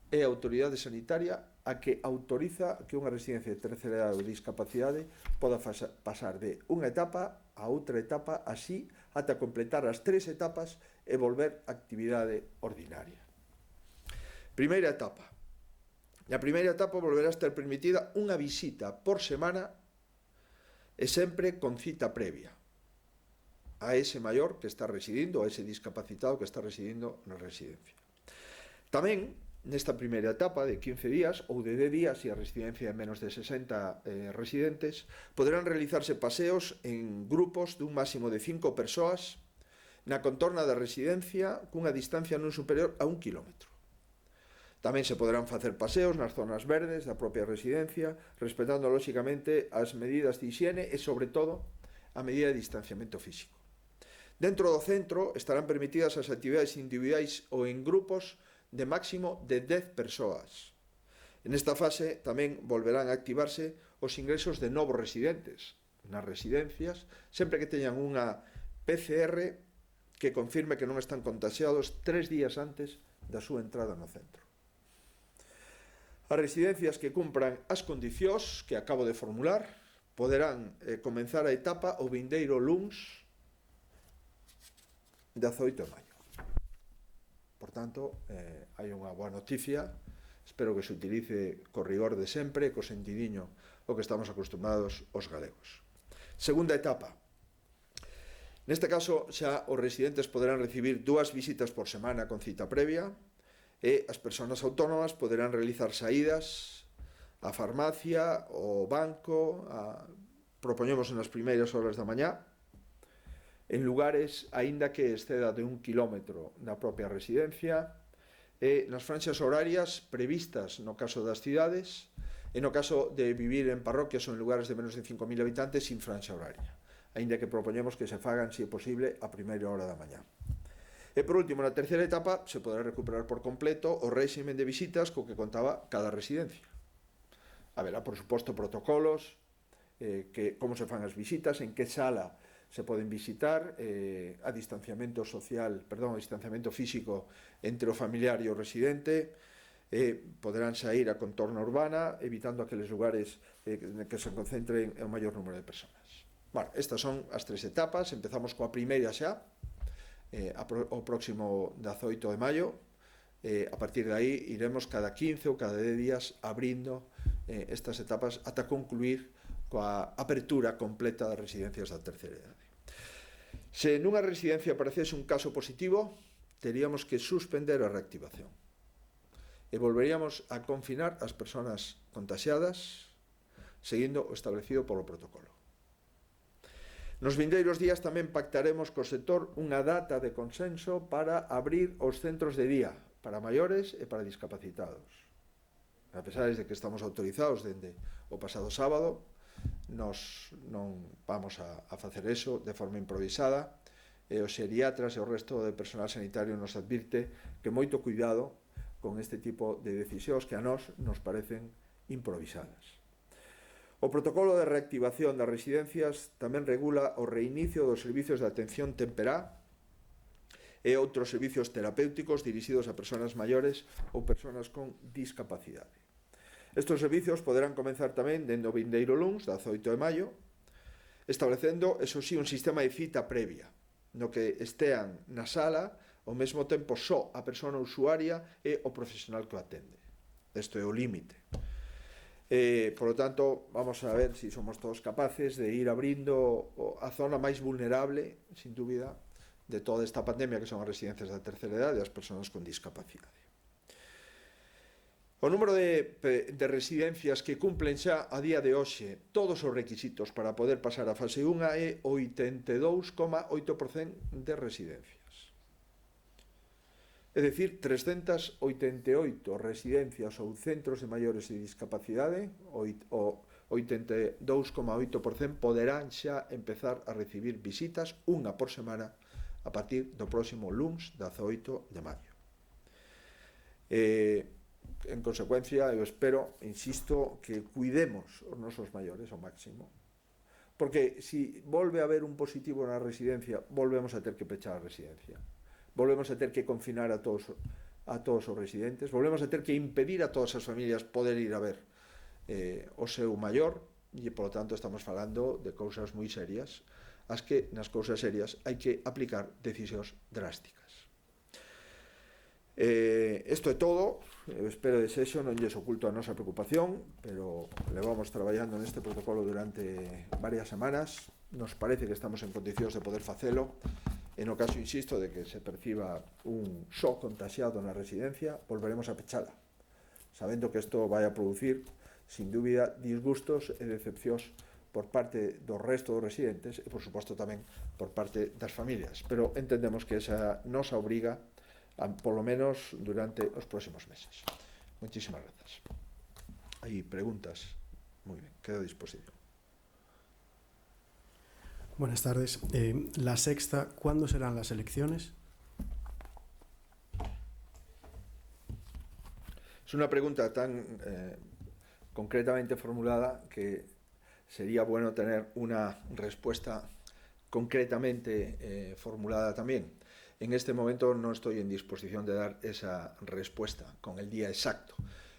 é a autoridade sanitaria a que autoriza que unha residencia de terceira idade ou discapacidade poda pasar de unha etapa a outra etapa, así ata completar as 3 etapas e volver á actividade ordinaria. Primeira etapa. Na primeira etapa volverá a estar permitida unha visita por semana e sempre con cita previa. a ese maior que está residindo, a ese discapacitado que está residindo na residencia. Tamén, nesta primeira etapa de 15 días ou de 10 días, e a residencia de menos de 60 residentes, poderán realizarse paseos en grupos dun máximo de 5 persoas na contorna da residencia cunha distancia non superior a 1 kilómetro. Tamén se poderán facer paseos nas zonas verdes da propia residencia, respetando, lóxicamente, as medidas de higiene e, sobre todo, a medida de distanciamento físico. Dentro do centro estarán permitidas as actividades individuais ou en grupos de máximo de 10 persoas. En esta fase tamén volverán a activarse os ingresos de novos residentes nas residencias, sempre que teñan unha PCR que confirme que non están contaxiados 3 días antes da súa entrada no centro. As residencias que cumpran as condicións que acabo de formular poderán comenzar a etapa o vindeiro luns 18 de maio. Por tanto, hai unha boa noticia, espero que se utilice co rigor de sempre, co sentidiño o que estamos acostumados os galegos. Segunda etapa. Neste caso, xa os residentes poderán recibir 2 visitas por semana con cita previa, e as persoas autónomas poderán realizar saídas á farmacia, ao banco, propoñemos nas primeiras horas da mañá, en lugares aínda que exceda de 1 kilómetro da propia residencia, e nas franxas horarias previstas no caso das cidades, e no caso de vivir en parroquias ou en lugares de menos de 5.000 habitantes sin franxa horaria, aínda que propoñemos que se fagan, se é posible, a primeira hora da mañá. E por último, na terceira etapa, se poderá recuperar por completo o réximen de visitas co que contaba cada residencia. Haberá, por suposto, protocolos, como se fan as visitas, en que sala se poden visitar, a distanciamento físico entre o familiar e o residente, poderán sair a contorna urbana, evitando aqueles lugares que se concentren o maior número de persoas. Bueno, estas son as 3 etapas, empezamos coa primeira xa, o próximo 18 de maio, a partir de aí iremos cada 15 ou cada 10 días abrindo estas etapas ata concluir coa apertura completa das residencias da terceira idade. Se nunha residencia aparecese un caso positivo, teríamos que suspender a reactivación e volveríamos a confinar as persoas contaxiadas seguindo o establecido polo protocolo. Nos vindeiros días tamén pactaremos co sector unha data de consenso para abrir os centros de día para maiores e para discapacitados. A pesar de que estamos autorizados dende o pasado sábado, nos non vamos a facer eso de forma improvisada, e os xeriatras e o resto de personal sanitario nos advirte que moito cuidado con este tipo de decisións que a nós nos parecen improvisadas. O protocolo de reactivación das residencias tamén regula o reinicio dos servicios de atención temperá e outros servicios terapéuticos dirixidos a persoas maiores ou persoas con discapacidade. Estes servicios poderán comenzar tamén dende o vindeiro luns, 18 de maio, establecendo, eso sí, un sistema de cita previa, no que estean na sala ao mesmo tempo só a persoa usuaria e o profesional que o atende. Isto é o límite. Por lo tanto, vamos a ver se somos todos capaces de ir abrindo a zona máis vulnerable, sin dúbida, de toda esta pandemia, que son as residencias da terceira idade e as persoas con discapacidade. O número de residencias que cumplen xa a día de hoxe todos os requisitos para poder pasar a fase 1 é 82,8% de residencias. É dicir, 388 residencias ou centros de maiores de discapacidade, o 82,8% poderán xa empezar a recibir visitas unha por semana a partir do próximo luns 18 de maio. En consecuencia, eu espero, insisto, que cuidemos os nosos maiores ao máximo, porque se volve a haber un positivo na residencia, volvemos a ter que pechar a residencia. Volvemos a ter que confinar a todos os residentes, volvemos a ter que impedir a todas as familias poder ir a ver o seu maior, e, por lo tanto, estamos falando de cousas moi serias, as que, nas cousas serias, hai que aplicar decisións drásticas. Isto é todo. Eu espero de sexo, non lles oculto a nosa preocupación, pero levamos traballando neste protocolo durante varias semanas. nos parece que estamos en condicións de poder facelo. En o caso, insisto, de que se perciba un só contaxiado na residencia, volveremos a pechala, sabendo que isto vai a producir, sin dúbida, disgustos e decepcións por parte do resto dos residentes e, por suposto, tamén por parte das familias. Pero entendemos que esa nos obriga, polo menos durante os próximos meses. Muchísimas grazas. Hai preguntas? Muy bien, quedo a disposición. Buenas tardes. La sexta, ¿cuándo serán las elecciones? Es una pregunta tan concretamente formulada que sería bueno tener una respuesta concretamente formulada también. En este momento no estoy en disposición de dar esa respuesta con el día exacto.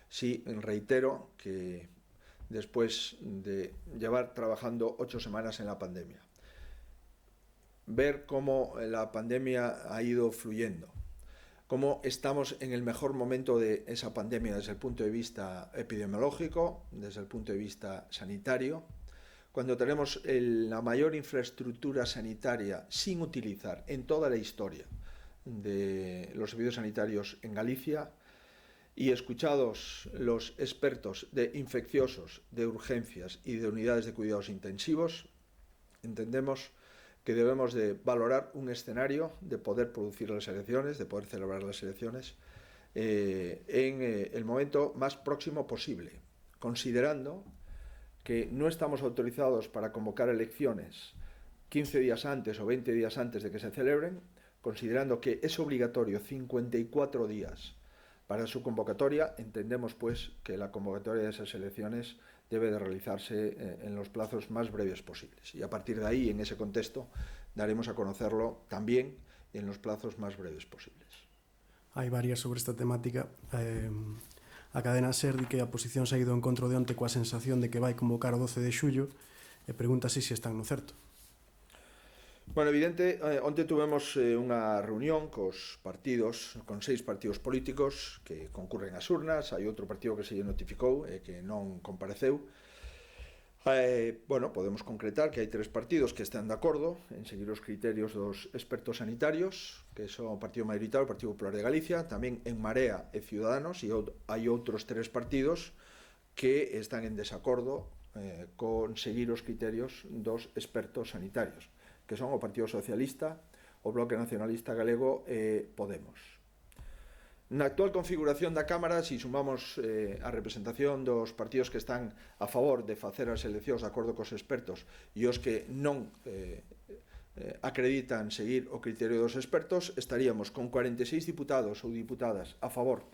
Sí, reitero que después de llevar trabajando 8 semanas en la pandemia, ver cómo la pandemia ha ido fluyendo, cómo estamos en el mejor momento de esa pandemia desde el punto de vista epidemiológico, desde el punto de vista sanitario, cuando tenemos la mayor infraestructura sanitaria sin utilizar en toda la historia de los servicios sanitarios en Galicia, y escuchados los expertos de infecciosos, de urgencias y de unidades de cuidados intensivos, entendemos que debemos de valorar un escenario de poder producir las elecciones, de poder celebrar las elecciones en el momento más próximo posible, considerando que no estamos autorizados para convocar elecciones 15 días antes o 20 días antes de que se celebren, considerando que es obligatorio 54 días para su convocatoria. Entendemos, pues, que la convocatoria de esas elecciones debe de realizarse en los plazos más breves posibles. Y a partir de ahí, en ese contexto, daremos a conocerlo también en los plazos más breves posibles. Hai varias sobre esta temática. A cadena SER di que a oposición se ha ido en contra de onte coa sensación de que vai convocar o 12 de xullo e pregunta se están no certo. Bueno, evidente, onte tuvemos unha reunión cos partidos, con 6 partidos políticos que concurren ás urnas. Hai outro partido que se lle notificou e que non compareceu. Bueno, podemos concretar que hai 3 partidos que están de acordo en seguir os criterios dos expertos sanitarios, que son o Partido Mayoritario, o Partido Popular de Galicia, tamén En Marea e Ciudadanos, e hai outros 3 partidos que están en desacordo con seguir os criterios dos expertos sanitarios, que son o Partido Socialista, o Bloque Nacionalista Galego e Podemos. Na actual configuración da Cámara, se sumamos a representación dos partidos que están a favor de facer as eleccións de acordo cos expertos e os que non acreditan seguir o criterio dos expertos, estaríamos con 46 diputados ou diputadas a favor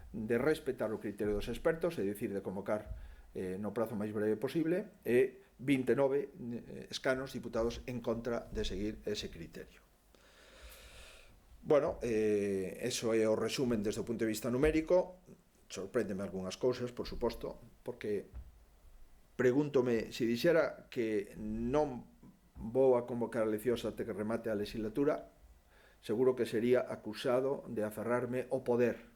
de respetar o criterio dos expertos, é dicir, de convocar no prazo máis breve posible, e 29 escanos diputados en contra de seguir ese criterio. Bueno, eso é o resumen desde o punto de vista numérico. Sorpréndeme algunhas cousas, por suposto, porque pregúntome, se dixera que non vou a convocar eleccións até que remate a legislatura, seguro que sería acusado de aferrarme ao poder,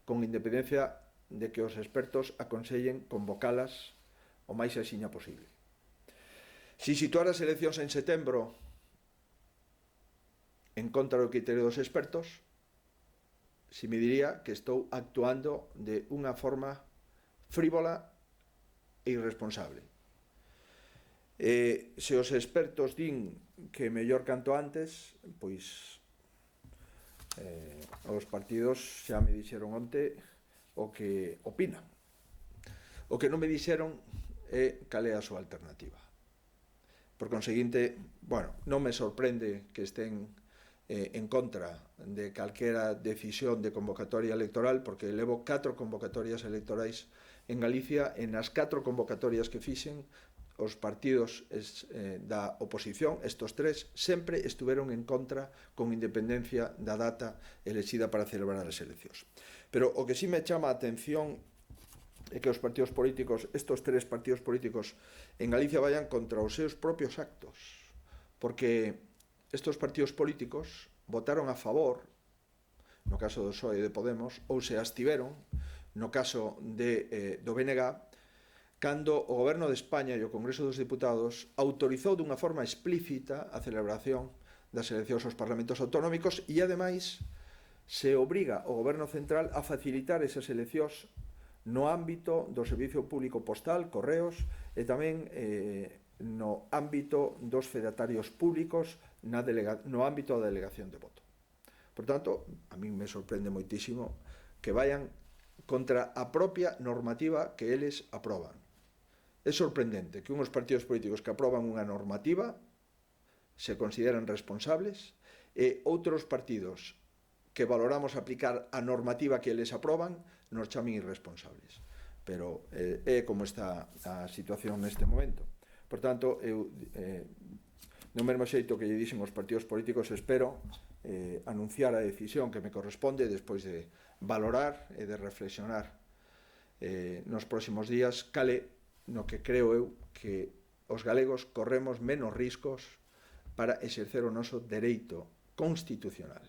con independencia de que os expertos aconsellen convocalas o máis axiña posible. Se situar as eleccións en setembro en contra do criterio dos expertos, se me diría que estou actuando de unha forma frívola e irresponsable. Se os expertos din que mellor canto antes, pois os partidos xa me dixeron onte o que opinan. O que non me dixeron é cal é a súa alternativa. Por conseguinte, bueno, non me sorprende que estén en contra de calquera decisión de convocatoria electoral, porque levo 4 convocatorias electorais en Galicia. En as 4 convocatorias que fixen, os partidos da oposición, estos 3, sempre estuveron en contra, con independencia da data elexida para celebrar as eleccións. Pero o que sí me chama a atención é que os partidos políticos, estos 3 partidos políticos en Galicia, vayan contra os seus propios actos, porque estos partidos políticos votaron a favor, no caso do PSOE e de Podemos, ou se abstiveron, no caso do BNG, cando o Goberno de España e o Congreso dos Diputados autorizou dunha forma explícita a celebración das eleccións aos parlamentos autonómicos e, ademais, se obriga o Goberno Central a facilitar esas eleccións no ámbito do Servicio Público Postal, Correos, e tamén no ámbito dos fedatarios públicos no ámbito da delegación de voto. Por tanto, a mí me sorprende moitísimo que vayan contra a propia normativa que eles aproban. É sorprendente que unhos partidos políticos que aproban unha normativa se consideran responsables e outros partidos que valoramos aplicar a normativa que eles aproban nos chamen irresponsables. Pero é como está a situación neste momento. Por tanto, eu, no mesmo xeito que lle dixen os partidos políticos, espero anunciar a decisión que me corresponde despois de valorar e de reflexionar nos próximos días cale no que creo eu que os galegos corremos menos riscos para exercer o noso dereito constitucional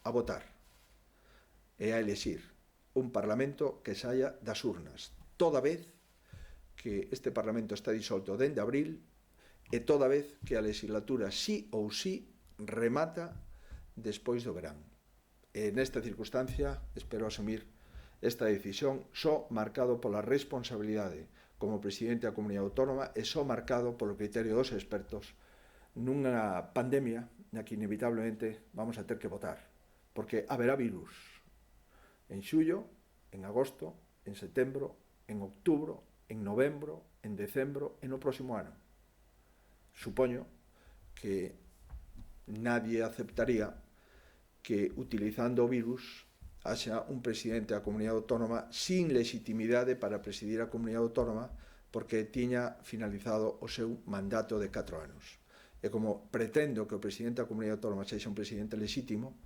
a votar e a elexir un parlamento que saia das urnas, toda vez que este parlamento está disolto dende abril e toda vez que a legislatura sí ou sí remata despois do verán. E nesta circunstancia espero asumir esta decisión só marcado pola responsabilidade como presidente da Comunidade Autónoma e só marcado polo criterio dos expertos nunha pandemia na que inevitablemente vamos a ter que votar, porque haberá virus en xullo, en agosto, en setembro, en outubro, en novembro, en decembro e no próximo ano. Supoño que nadie aceptaría que utilizando o virus haxa un presidente da Comunidade Autónoma sin legitimidade para presidir a Comunidade Autónoma porque tiña finalizado o seu mandato de 4 anos. E como pretendo que o presidente da Comunidade Autónoma sexa un presidente legítimo,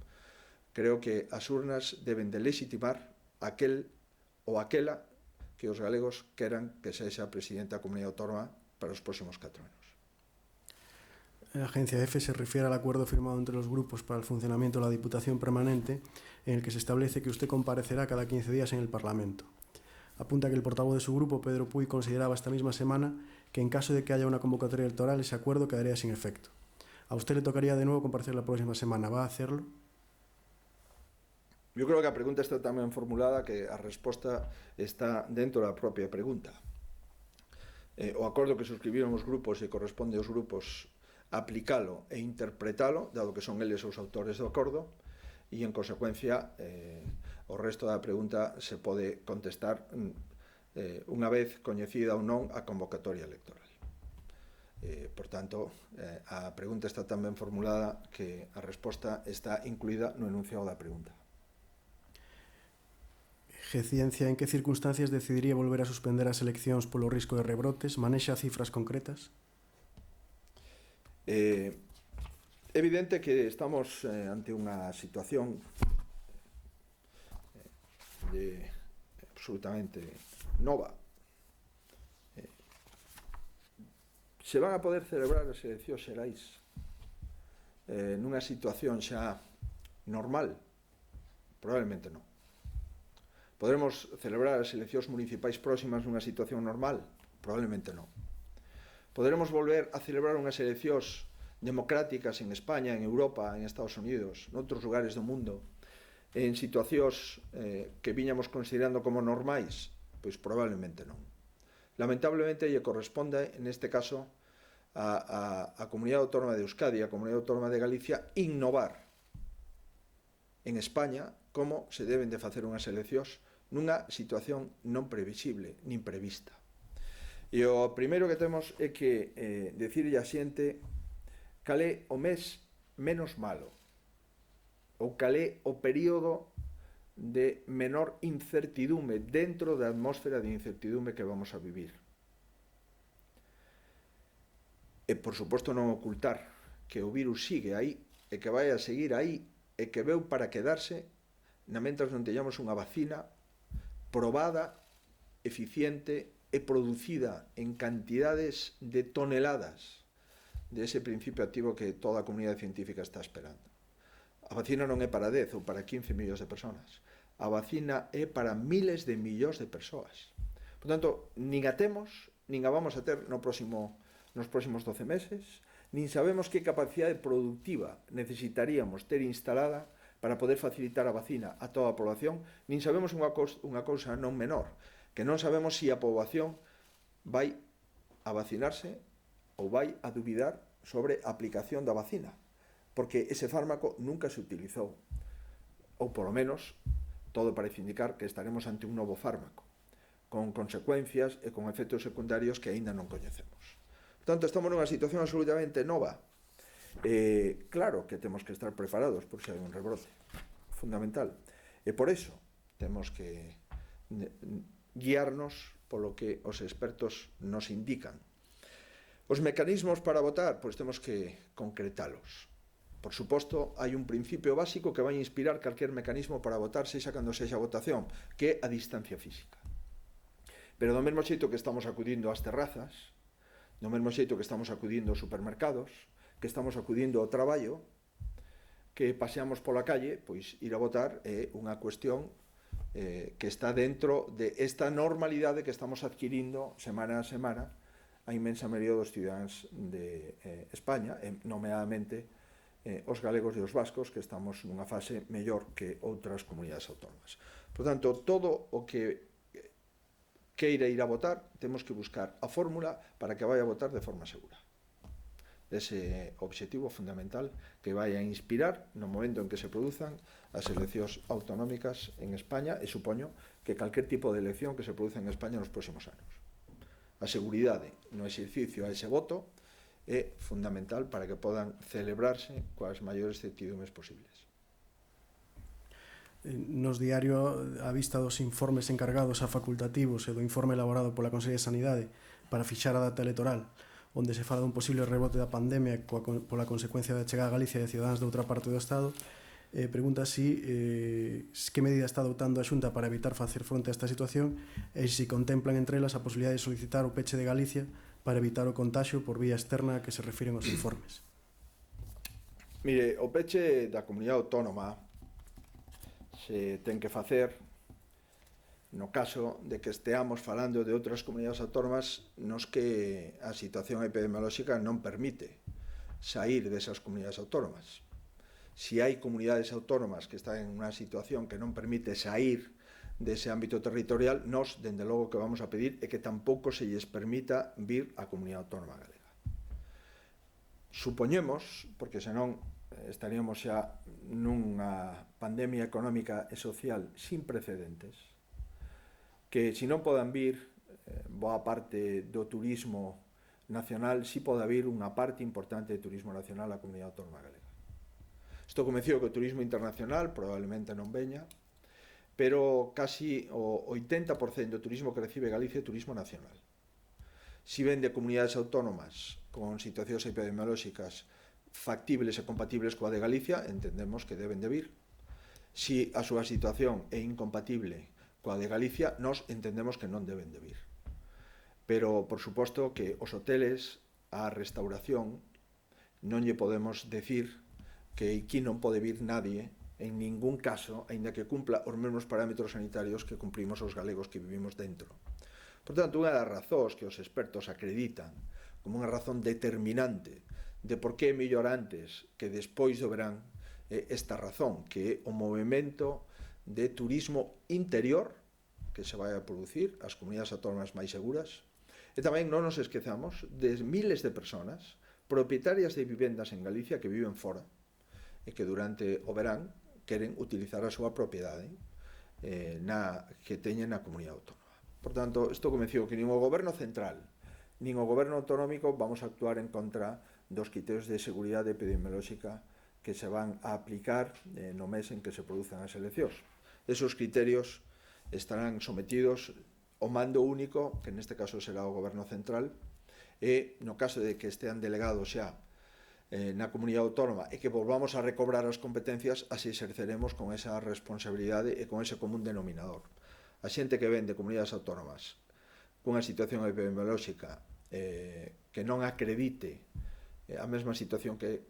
creo que as urnas deben de legitimar aquel ou aquela que os galegos queran que sexa presidente da Comunidade Autónoma para os próximos 4 anos. La agencia EFE se refiere al acuerdo firmado entre los grupos para el funcionamiento de la Diputación Permanente, en el que se establece que usted comparecerá cada 15 días en el Parlamento. Apunta que el portavoz de su grupo, Pedro Puy, consideraba esta misma semana que en caso de que haya una convocatoria electoral, ese acuerdo quedaría sin efecto. A usted le tocaría de nuevo comparecer la próxima semana. ¿Va a hacerlo? Yo creo que a pregunta está tan ben formulada que a resposta está dentro da propia pregunta. O acordo que suscribiron os grupos e corresponde aos grupos aplicalo e interpretalo, dado que son eles os autores do acordo, e, en consecuencia, o resto da pregunta se pode contestar unha vez coñecida ou non a convocatoria electoral. Por tanto, a pregunta está tan ben formulada que a resposta está incluída no enunciado da pregunta. Ciencia, en que circunstancias decidiría volver a suspender as eleccións polo risco de rebrotes? Manexa cifras concretas? É evidente que estamos ante unha situación absolutamente nova. Se van a poder celebrar as eleccións xerais nunha situación xa normal? Probablemente non. Podremos celebrar as eleccións municipais próximas nunha situación normal? Probablemente non. Poderemos volver a celebrar unhas eleccións democráticas en España, en Europa, en Estados Unidos, noutros lugares do mundo, en situacións que viñamos considerando como normais? Pois probablemente non. Lamentablemente lle corresponde, neste caso, a Comunidade Autónoma de Euskadi, a Comunidade Autónoma de Galicia, innovar en España como se deben de facer unhas eleccións nunha situación non previsible, nin prevista. E o primeiro que temos é que decirlle a xente cal é o mes menos malo ou cal é o período de menor incertidume dentro da atmósfera de incertidume que vamos a vivir. E, por suposto, non ocultar que o virus sigue aí e que vai a seguir aí e que veu para quedarse na mentras non teñamos unha vacina probada, eficiente e producida en cantidades de toneladas de ese principio activo que toda a comunidade científica está esperando. A vacina non é para 10 ou para 15 millóns de persoas. A vacina é para miles de millóns de persoas. Por tanto, nin a temos, nin a vamos a ter nos próximos 12 meses, nin sabemos que capacidade productiva necesitaríamos ter instalada para poder facilitar a vacina a toda a población, nin sabemos unha cousa non menor, que non sabemos se a poboación vai a vacinarse ou vai a dubidar sobre a aplicación da vacina, porque ese fármaco nunca se utilizou, ou polo menos todo parece indicar que estaremos ante un novo fármaco, con consecuencias e con efectos secundarios que aínda non coñecemos. Por tanto, estamos nunha situación absolutamente nova. Claro que temos que estar preparados por se hai un rebrote fundamental, e por eso temos que guiarnos polo que os expertos nos indican. Os mecanismos para votar, pois temos que concretalos. Por suposto, hai un principio básico que vai inspirar calquer mecanismo para votar, sexa cando sexa a votación, que é a distancia física. Pero do mesmo xeito que estamos acudindo ás terrazas, do mesmo xeito que estamos acudindo aos supermercados, que estamos acudindo ao traballo, que paseamos pola calle, pois ir a votar é unha cuestión que está dentro de esta normalidade que estamos adquirindo semana a semana a inmensa maioría dos cidadáns de España, nomeadamente os galegos e os vascos, que estamos nunha fase mellor que outras comunidades autónomas. Por tanto, todo o que queira ir a votar, temos que buscar a fórmula para que vaya a votar de forma segura. Ese obxectivo fundamental que vai a inspirar no momento en que se produzan as eleccións autonómicas en España, e supoño que calquer tipo de elección que se produza en España nos próximos anos. A seguridade no exercicio a ese voto é fundamental para que podan celebrarse coas maiores certidumes posibles. Nos diario, a vista dos informes encargados a facultativos e do informe elaborado pola Consellería de Sanidade para fixar a data electoral, onde se fala dun posible rebote da pandemia pola consecuencia da chegada a Galicia de cidadáns de outra parte do Estado, pregunta que medida está adoptando a Xunta para evitar facer fronte a esta situación e se contemplan entre elas a posibilidade de solicitar o peche de Galicia para evitar o contagio por vía externa a que se refiren os informes. Mire, o peche da comunidade autónoma se ten que facer no caso de que esteamos falando de outras comunidades autónomas nos que a situación epidemiolóxica non permite sair desas comunidades autónomas. Si hai comunidades autónomas que están en unha situación que non permite sair dese ámbito territorial, nós, dende logo, que vamos a pedir é que tampouco se lles permita vir á comunidade autónoma galega. Supoñemos, porque senón estaríamos xa nunha pandemia económica e social sin precedentes, que se non podan vir boa parte do turismo nacional, si pode vir unha parte importante de turismo nacional á comunidade autónoma galega. Estou convencido que o turismo internacional probablemente non veña, pero casi o 80% do turismo que recibe Galicia é turismo nacional. Si ven de comunidades autónomas con situacións epidemiolóxicas factibles e compatibles coa de Galicia, entendemos que deben de vir. Si a súa situación é incompatible coa de Galicia, nós entendemos que non deben de vir. Pero, por suposto, que os hoteles, a restauración, non lle podemos decir que aquí non pode vir nadie en ningún caso, aínda que cumpla os mesmos parámetros sanitarios que cumprimos os galegos que vivimos dentro. Por tanto, unha das razóns que os expertos acreditan como unha razón determinante de por que é mellor antes que despois do verán esta razón, que é o movimento de turismo interior que se vai a producir as comunidades autónomas máis seguras, e tamén non nos esquezamos de miles de personas propietarias de vivendas en Galicia que viven fora e que durante o verán queren utilizar a súa propiedade que teñen na comunidade autónoma. Por tanto, estou convencido que nin o goberno central nin o goberno autonómico vamos a actuar en contra dos criterios de seguridade epidemiolóxica que se van a aplicar no mes en que se produzan as eleccións. Esos criterios estarán sometidos ao mando único, que neste caso será o goberno central, e no caso de que estean delegados xa na comunidade autónoma e que volvamos a recobrar as competencias, así exerceremos con esa responsabilidade e con ese común denominador. A xente que ven de comunidades autónomas cunha situación epidemiolóxica que non acredite a mesma situación que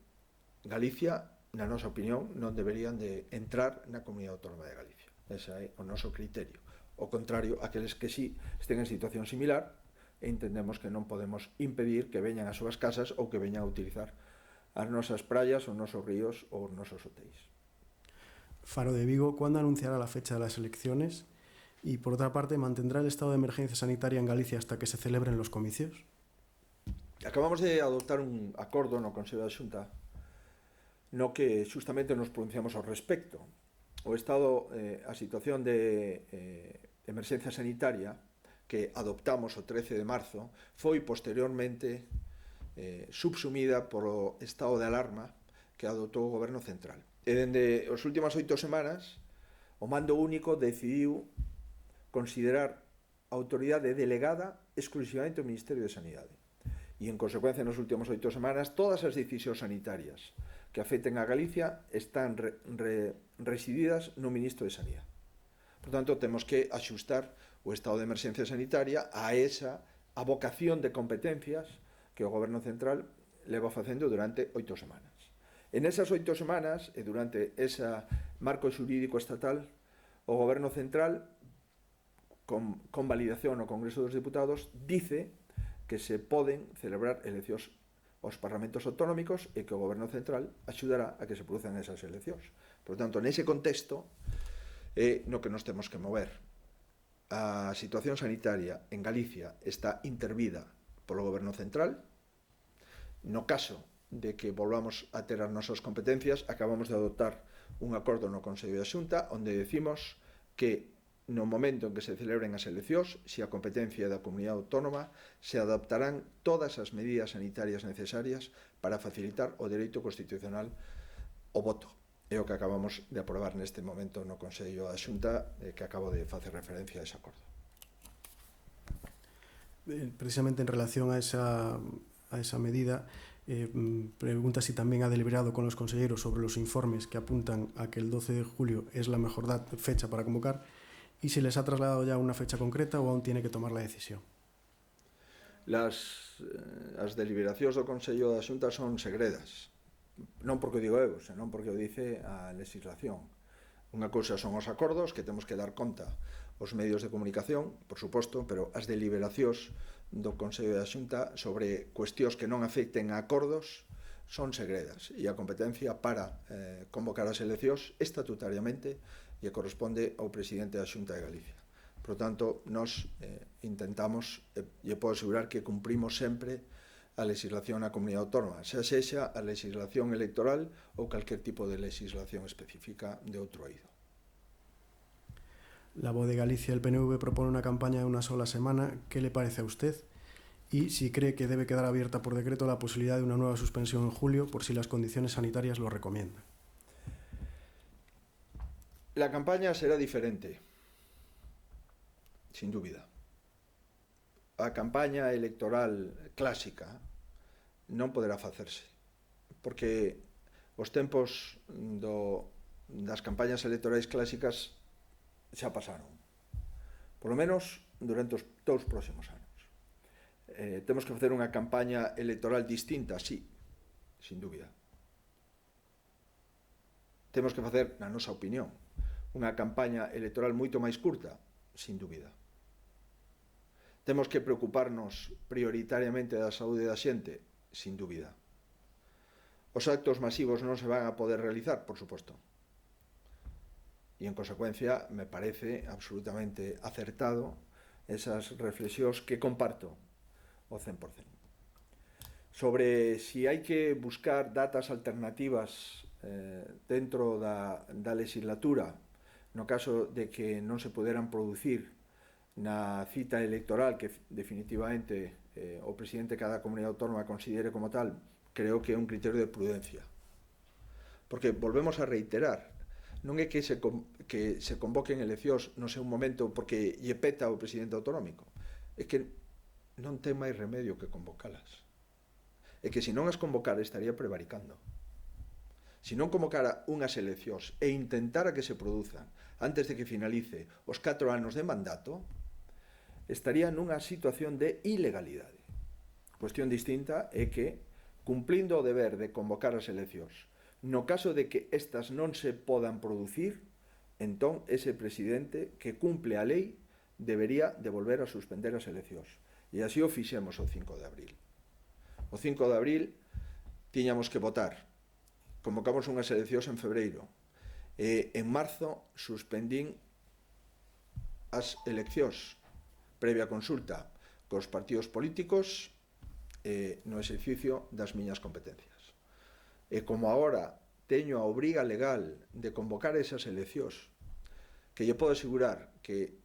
Galicia, na nosa opinión, non deberían de entrar na comunidade autónoma de Galicia. Ese é o noso criterio. Ao contrario, aqueles que sí estén en situación similar, e entendemos que non podemos impedir que veñan ás súas casas ou que veñan a utilizar as nosas praias, os nosos ríos ou os nosos hotéis. Faro de Vigo, ¿cuándo anunciará la fecha de las elecciones? Y, por otra parte, ¿mantendrá el estado de emergencia sanitaria en Galicia hasta que se celebren los comicios? Acabamos de adoptar un acordo no Consello da Xunta no que justamente nos pronunciamos ao respecto. O estado, a situación de emerxencia sanitaria que adoptamos o 13 de marzo foi posteriormente subsumida polo estado de alarma que adoptou o Goberno Central. E dende as últimas 8 semanas o mando único decidiu considerar a autoridade delegada exclusivamente o Ministerio de Sanidade. E, en consecuencia, nas últimas 8 semanas, todas as decisións sanitarias que afecten a Galicia están resididas no Ministro de Sanidade. Por tanto, temos que axustar o estado de emerxencia sanitaria a esa vocación de competencias que o Goberno Central leva facendo durante 8 semanas. En esas 8 semanas, e durante ese marco xurídico estatal, o Goberno Central, con validación no Congreso dos Diputados, dice que se poden celebrar eleccións aos parlamentos autonómicos e que o Goberno Central axudará a que se produzan esas eleccións. Por tanto, nese contexto é no que nos temos que mover. A situación sanitaria en Galicia está intervida polo Goberno Central. No caso de que volvamos a ter as nosas competencias, acabamos de adoptar un acordo no Consello da Xunta onde decimos que no momento en que se celebren as eleccións, se a competencia da comunidade autónoma, se adaptarán todas as medidas sanitarias necesarias para facilitar o dereito constitucional ao voto. É o que acabamos de aprobar neste momento no Consello da Xunta, que acabo de facer referencia a ese acordo. Precisamente en relación a esa medida, pregunta si también ha deliberado con los consejeros sobre los informes que apuntan a que el 12 de julio es la mejor fecha para convocar, y si les ha trasladado ya una fecha concreta o aún tiene que tomar la decisión. As deliberacións do Consello da Xunta son segredas, non porque o digo eu, senón porque o dice a legislación. Unha cousa son os acordos que temos que dar conta aos medios de comunicación, por suposto, pero as deliberacións do Consello da Xunta sobre cuestións que non afecten a acordos son segredas, e a competencia para convocar as eleccións estatutariamente lle corresponde ao presidente da Xunta de Galicia. Por tanto, nós intentamos, e podo asegurar que cumprimos sempre a legislación na comunidade autónoma, sexa a legislación electoral ou calquer tipo de legislación específica de outro eido. La Voz de Galicia, el PNV, propone una campaña de una sola semana. ¿Qué le parece a usted? Y si cree que debe quedar abierta por decreto la posibilidad de una nueva suspensión en julio por si las condiciones sanitarias lo recomiendan. La campaña será diferente, sin dúbida. A campaña electoral clásica non poderá facerse, porque os tempos das campañas electorais clásicas xa pasaron, por lo menos durante os 2 próximos anos. Temos que facer unha campaña electoral distinta, sí, sin dúbida. Temos que facer, na nosa opinión, unha campaña electoral moito máis curta, sin dúbida. Temos que preocuparnos prioritariamente da saúde da xente, sin dúbida. Os actos masivos non se van a poder realizar, por suposto. E, en consecuencia, me parece absolutamente acertado esas reflexións que comparto ao 100%. Sobre si hai que buscar datas alternativas dentro da legislatura, no caso de que non se poderan producir na cita electoral que definitivamente o presidente de cada comunidade autónoma considere como tal, creo que é un criterio de prudencia. Porque volvemos a reiterar, non é que se convoquen eleccións no seu momento porque lle peta o presidente autonómico, é que non ten máis remedio que convocalas. É que se non as convocara estaría prevaricando. Se non convocara unhas eleccións e intentara que se produzan antes de que finalice os 4 anos de mandato, estaría nunha situación de ilegalidade. Cuestión distinta é que, cumplindo o deber de convocar as eleccións, no caso de que estas non se podan producir, entón ese presidente que cumple a lei debería de volver a suspender as eleccións. E así o fixemos o 5 de abril. O 5 de abril tiñamos que votar. Convocamos unhas eleccións en febreiro. En marzo suspendín as eleccións previa consulta cos partidos políticos no exercicio das miñas competencias. E como agora teño a obriga legal de convocar esas eleccións, que lle podo asegurar que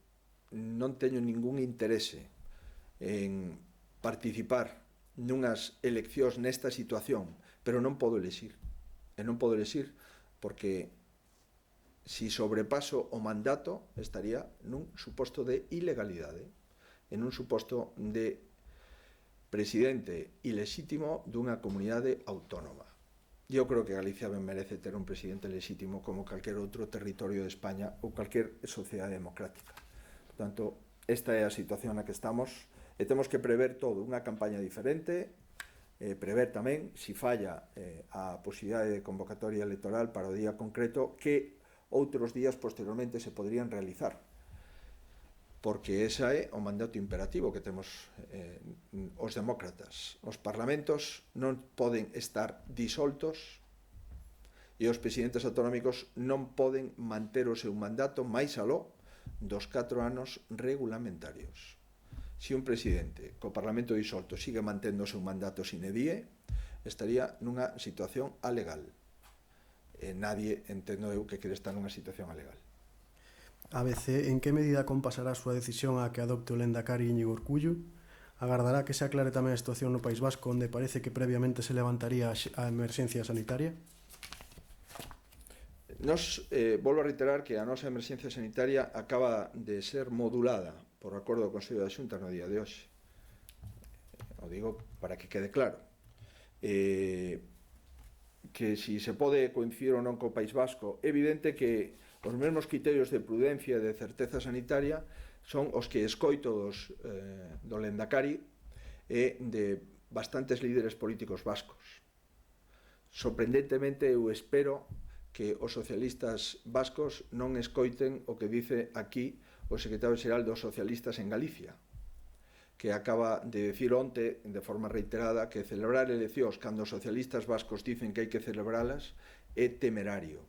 non teño ningún interese en participar nunhas eleccións nesta situación, pero non podo elexir. E non podo elexir porque si sobrepaso o mandato estaría nun suposto de ilegalidade, en un suposto de presidente ilexítimo dunha comunidade autónoma. Eu creo que Galicia ben merece ter un presidente lexítimo como calquer outro territorio de España ou calquer sociedade democrática. Por tanto, esta é a situación na que estamos e temos que prever todo, unha campaña diferente, prever tamén, si falla a posibilidade de convocatoria electoral para o día concreto, que outros días posteriormente se podrían realizar, porque esa é o mandato imperativo que temos os demócratas. Os parlamentos non poden estar disoltos e os presidentes autonómicos non poden manter o seu mandato máis aló dos 4 anos regulamentarios. Se un presidente co Parlamento disolto sigue mantendo o seu mandato sine die, estaría nunha situación alegal. Nadie, entendo eu, que quere estar nunha situación alegal. ABC, en que medida compasará a súa decisión a que adopte o Lehendakari Íñigo Urkullu? Agardará que se aclare tamén a situación no País Vasco, onde parece que previamente se levantaría a emerxencia sanitaria? Nos, volvo a reiterar que a nosa emerxencia sanitaria acaba de ser modulada por acordo do Consello da Xunta no día de hoxe. O digo para que quede claro. Que si se pode coincidir ou non co País Vasco, é evidente que os mesmos criterios de prudencia e de certeza sanitaria son os que escoito do Lehendakari e de bastantes líderes políticos vascos. Sorprendentemente, eu espero que os socialistas vascos non escoiten o que dice aquí o secretario xeral dos socialistas en Galicia, que acaba de decir onte, de forma reiterada, que celebrar eleccións cando os socialistas vascos dicen que hai que celebralas é temerario.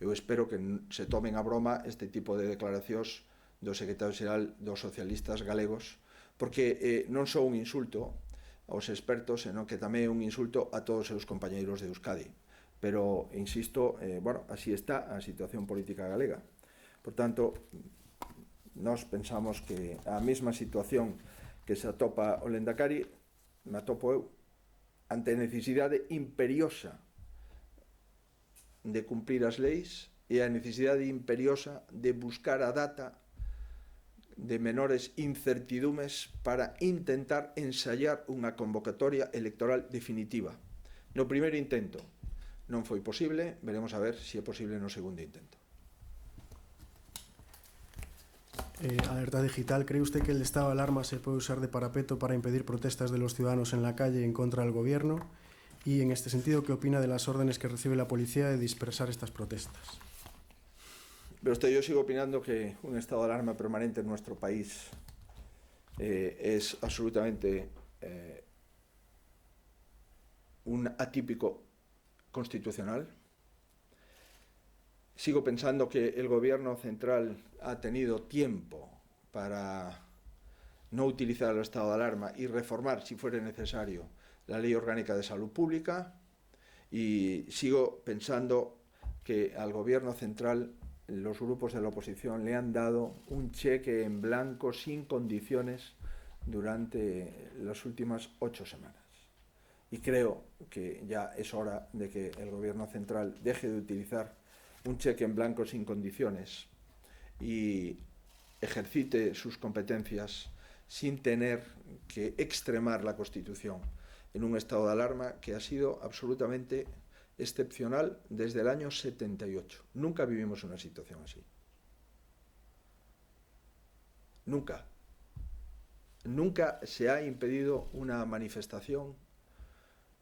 Eu espero que se tomen a broma este tipo de declaracións do secretario xeral dos socialistas galegos, porque non só un insulto aos expertos, senón que tamén é un insulto a todos os seus compañeiros de Euskadi. Pero, insisto, así está a situación política galega. Por tanto, nós pensamos que a mesma situación que se atopa o Lehendakari, me atopo eu, ante a necesidade imperiosa de cumprir as leis e a necesidade imperiosa de buscar a data de menores incertidumes para intentar ensayar unha convocatoria electoral definitiva. No primeiro intento non foi posible, veremos a ver se é posible no segundo intento. Alerta Digital, ¿cree usted que el estado de alarma se puede usar de parapeto para impedir protestas de los ciudadanos en la calle en contra del gobierno? Y en este sentido, ¿qué opina de las órdenes que recibe la policía de dispersar estas protestas? Pero yo sigo opinando que un estado de alarma permanente en nuestro país es absolutamente un atípico constitucional. Sigo pensando que el gobierno central ha tenido tiempo para no utilizar el estado de alarma y reformar, si fuera necesario, la Ley Orgánica de Salud Pública, y sigo pensando que al gobierno central los grupos de la oposición le han dado un cheque en blanco sin condiciones durante las últimas 8 semanas. Y creo que ya es hora de que el gobierno central deje de utilizar un cheque en blanco sin condiciones y ejercite sus competencias sin tener que extremar la Constitución en un estado de alarma que ha sido absolutamente excepcional desde el año 78. Nunca vivimos una situación así. Nunca. Nunca se ha impedido una manifestación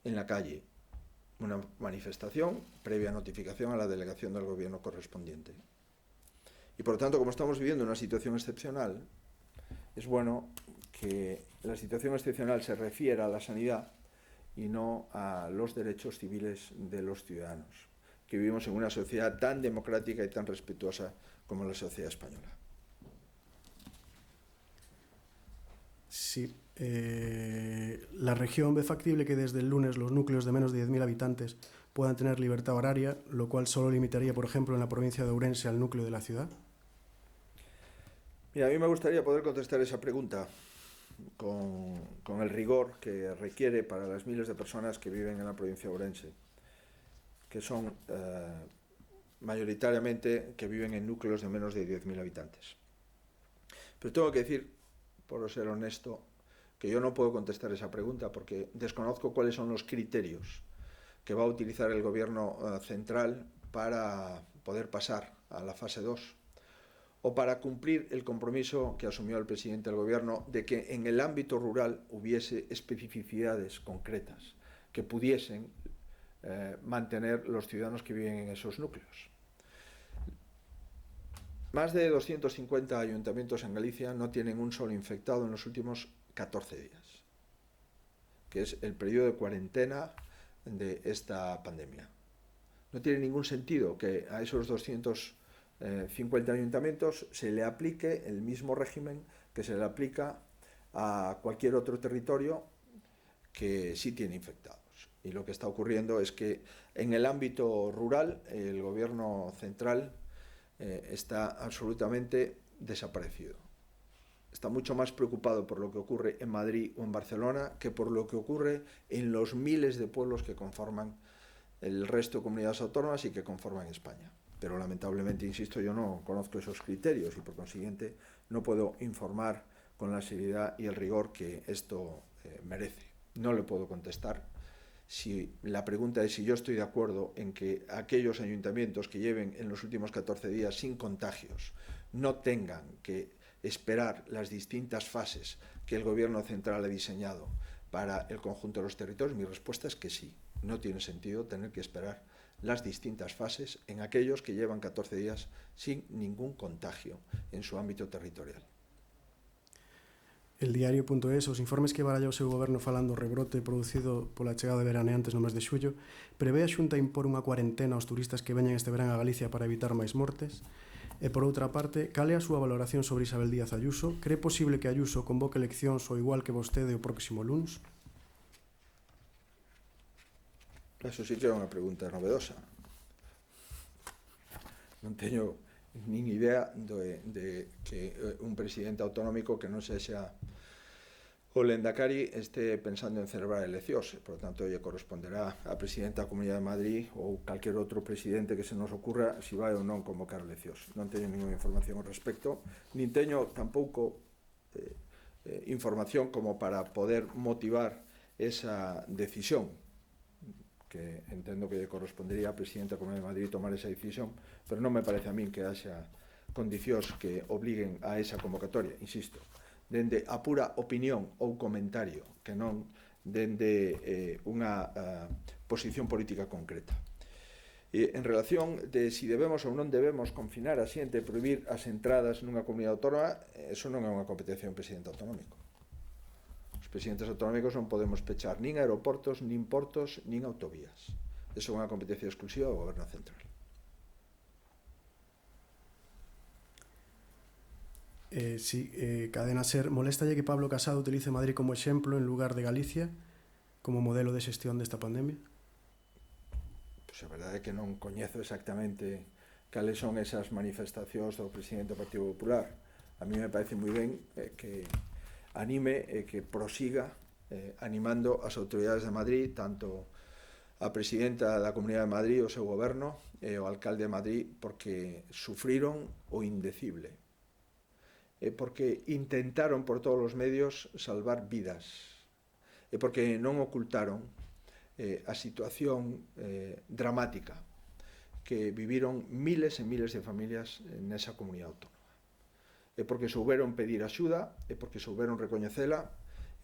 en la calle. Una manifestación previa notificación a la delegación del gobierno correspondiente. Y por lo tanto, como estamos viviendo una situación excepcional, es bueno que la situación excepcional se refiera a la sanidad y no a los derechos civiles de los ciudadanos, que vivimos en una sociedad tan democrática y tan respetuosa como la sociedad española. Sí. La región ve factible que desde el lunes los núcleos de menos de 10.000 habitantes puedan tener libertad horaria, lo cual solo limitaría, por ejemplo, en la provincia de Ourense al núcleo de la ciudad. Mira, a mí me gustaría poder contestar esa pregunta con el rigor que requiere para las miles de personas que viven en la provincia de Ourense, que son mayoritariamente que viven en núcleos de menos de 10.000 habitantes. Pero tengo que decir, por ser honesto, que yo no puedo contestar esa pregunta porque desconozco cuáles son los criterios que va a utilizar el Gobierno central para poder pasar a la fase 2 o para cumplir el compromiso que asumió el presidente del Gobierno de que en el ámbito rural hubiese especificidades concretas que pudiesen mantener los ciudadanos que viven en esos núcleos. Más de 250 ayuntamientos en Galicia no tienen un solo infectado en los últimos 14 días, que es el periodo de cuarentena de esta pandemia. No tiene ningún sentido que a esos 250 ayuntamientos se le aplique el mismo régimen que se le aplica a cualquier otro territorio que sí tiene infectados. Y lo que está ocurriendo es que en el ámbito rural el Gobierno central está absolutamente desaparecido. Está mucho más preocupado por lo que ocurre en Madrid o en Barcelona que por lo que ocurre en los miles de pueblos que conforman el resto de comunidades autónomas y que conforman España. Pero lamentablemente, insisto, yo no conozco esos criterios y por consiguiente no puedo informar con la seriedad y el rigor que esto merece. No le puedo contestar. Si la pregunta es si yo estoy de acuerdo en que aquellos ayuntamientos que lleven en los últimos 14 días sin contagios no tengan que esperar las distintas fases que el Gobierno central ha diseñado para el conjunto de los territorios, mi respuesta es que sí. No tiene sentido tener que esperar las distintas fases en aquellos que llevan 14 días sin ningún contagio en su ámbito territorial. El diario.es, os informes que baralla o seu goberno falando rebrote producido pola chegada de veraneantes no mes de xullo, prevé a Xunta impor unha cuarentena aos turistas que veñan este verán a Galicia para evitar máis mortes? E por outra parte, cal é a súa valoración sobre Isabel Díaz Ayuso? Cree posible que Ayuso convoque eleccións ao igual que vostede o próximo luns? Eso sí que é unha pregunta novedosa. Non teño nin idea de que un presidente autonómico que non sexa o Lehendakari esté pensando en celebrar eleccións. Por lo tanto, lle corresponderá á presidenta da Comunidade de Madrid ou calquer outro presidente que se nos ocurra si vai ou non convocar eleccións. Non teño ninguna información ao respecto, nin teño tampouco información como para poder motivar esa decisión, que entendo que lle correspondería á presidenta da Comunidade de Madrid tomar esa decisión, pero non me parece a min que haxa condicións que obliguen a esa convocatoria, insisto, dende a pura opinión ou comentario, que non dende unha posición política concreta. En relación de si debemos ou non debemos confinar a xente e prohibir as entradas nunha comunidade autónoma, eso non é unha competencia dun presidente autonómico. Os presidentes autonómicos non podemos pechar nin aeroportos, nin portos, nin autovías. Eso é unha competencia exclusiva do Goberno central. Cadena Ser, moléstalle que Pablo Casado utilice Madrid como exemplo en lugar de Galicia como modelo de xestión desta pandemia? Pois a verdade é que non coñezo exactamente cales son esas manifestacións do presidente do Partido Popular. A mí me parece moi ben que anime e que prosiga animando as autoridades de Madrid, tanto a presidenta da Comunidade de Madrid, o seu goberno, e o alcalde de Madrid, porque sufriron o indecible. Porque intentaron por todos os medios salvar vidas, e porque non ocultaron a situación dramática que viviron miles e miles de familias nesa comunidade autónoma. E porque souberon pedir axuda, e porque souberon recoñecela,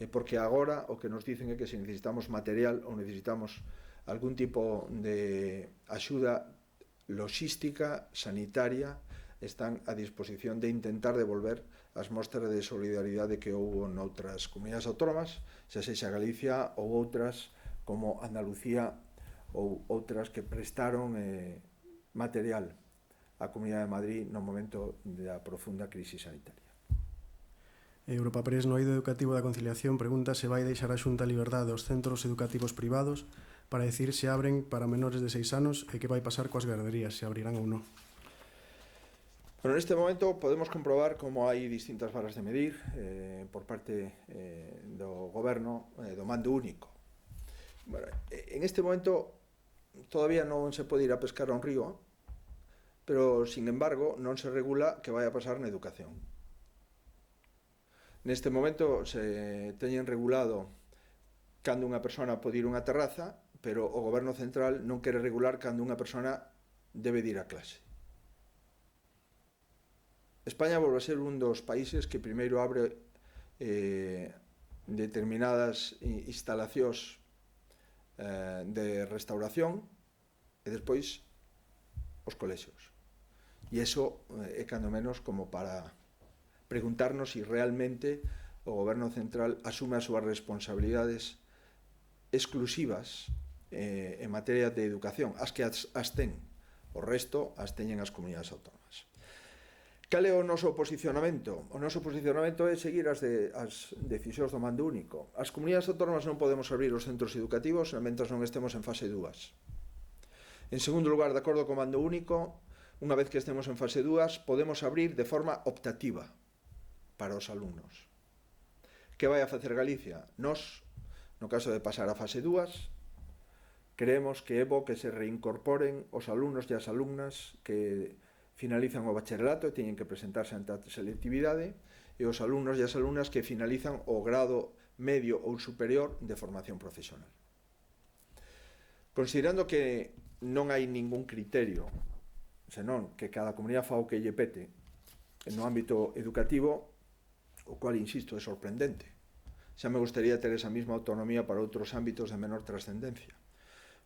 e porque agora o que nos dicen é que se necesitamos material ou necesitamos algún tipo de axuda logística, sanitaria, están a disposición de intentar devolver as mostras de solidaridade que houve noutras comunidades autónomas, xa sexa Galicia ou outras como Andalucía ou outras que prestaron material á Comunidade de Madrid no momento da profunda crise sanitaria. Europa Press, no eido educativo da conciliación, pregunta se vai deixar a Xunta a liberdade aos centros educativos privados para decir se abren para menores de 6 anos e que vai pasar coas garderías, se abrirán ou non. Bueno, neste momento podemos comprobar como hai distintas varas de medir por parte do goberno do mando único. Bueno, en este momento todavía non se pode ir a pescar a un río, pero, sin embargo, non se regula que vai a pasar na educación. Neste momento se teñen regulado cando unha persona pode ir a unha terraza, pero o goberno central non quere regular cando unha persona debe de ir a clase. España volve a ser un dos países que primeiro abre determinadas instalacións de restauración e despois os colexios. E iso é cando menos como para preguntarnos se realmente o goberno central asume as súas responsabilidades exclusivas en materia de educación, as que as ten, o resto as teñen as comunidades autónomas. Cal é o noso posicionamento? O noso posicionamento é seguir as decisións do mando único. As comunidades autónomas non podemos abrir os centros educativos mentre non estemos en fase 2. En segundo lugar, de acordo co mando único, unha vez que estemos en fase 2, podemos abrir de forma optativa para os alumnos. Que vai a facer Galicia? Nós, no caso de pasar a fase 2, creemos que é bo que se reincorporen os alumnos e as alumnas que finalizan o bacharelato e teñen que presentarse ante a selectividade, e os alumnos e as alumnas que finalizan o grado medio ou superior de formación profesional. Considerando que non hai ningún criterio, senón que cada comunidade fa o que lle pete no ámbito educativo, o cual, insisto, é sorprendente. Xa me gustaría ter esa mesma autonomía para outros ámbitos de menor trascendencia.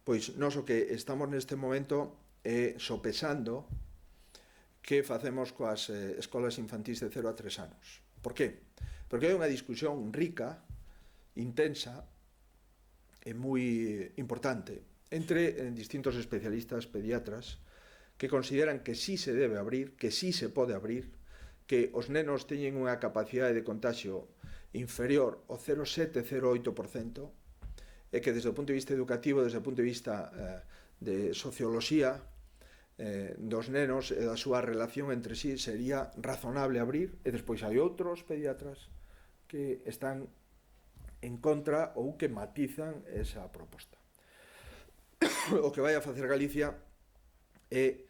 Pois nós o que estamos neste momento é sopesando que facemos coas escolas infantís de 0 a 3 anos. Por qué? Porque hai unha discusión rica, intensa e moi importante entre distintos especialistas pediatras que consideran que sí se debe abrir, que sí se pode abrir, que os nenos teñen unha capacidade de contagio inferior ao 0,7-0,8%, e que desde o punto de vista educativo, desde o punto de vista de socioloxía dos nenos e da súa relación entre sí, sería razonable abrir, e despois hai outros pediatras que están en contra ou que matizan esa proposta. O que vai a facer Galicia é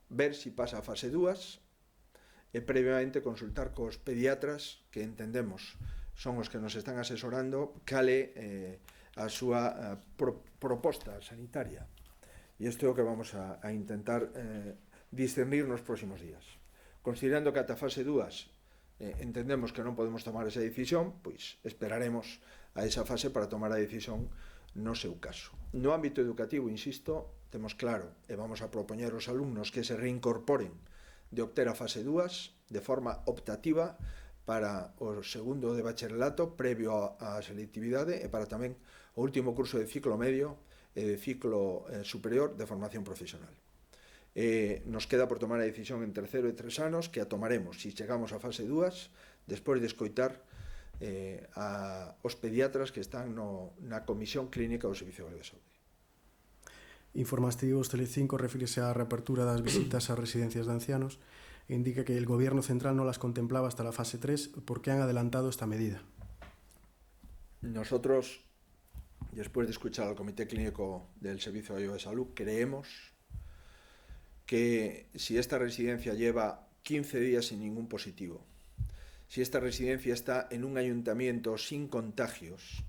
ver se pasa a fase 2 e previamente consultar cos pediatras que entendemos son os que nos están asesorando cal é a súa proposta sanitaria. E isto é o que vamos a intentar discernir nos próximos días. Considerando que ata a fase 2 entendemos que non podemos tomar esa decisión, pois esperaremos a esa fase para tomar a decisión no seu caso. No ámbito educativo, insisto, temos claro e vamos a propoñer aos alumnos que se reincorporen de obter a fase 2 de forma optativa para o segundo de bacharelato previo á selectividade e para tamén o último curso de ciclo medio e de ciclo superior de formación profesional. Nos queda por tomar a decisión en 3 e 3 anos, que a tomaremos se chegamos a fase 2 despois de escoitar aos pediatras que están na Comisión Clínica do Servicio Galega de Saúde. Informativos Telecinco refírese á reapertura das visitas ás residencias de ancianos e indica que el Gobierno central non las contemplaba hasta la fase 3 porque han adelantado esta medida. Nosotros, después de escuchar al Comité Clínico del Servicio Gallego de Salud, creemos que si esta residencia lleva 15 días sin ningún positivo, si esta residencia está en un ayuntamiento sin contagios,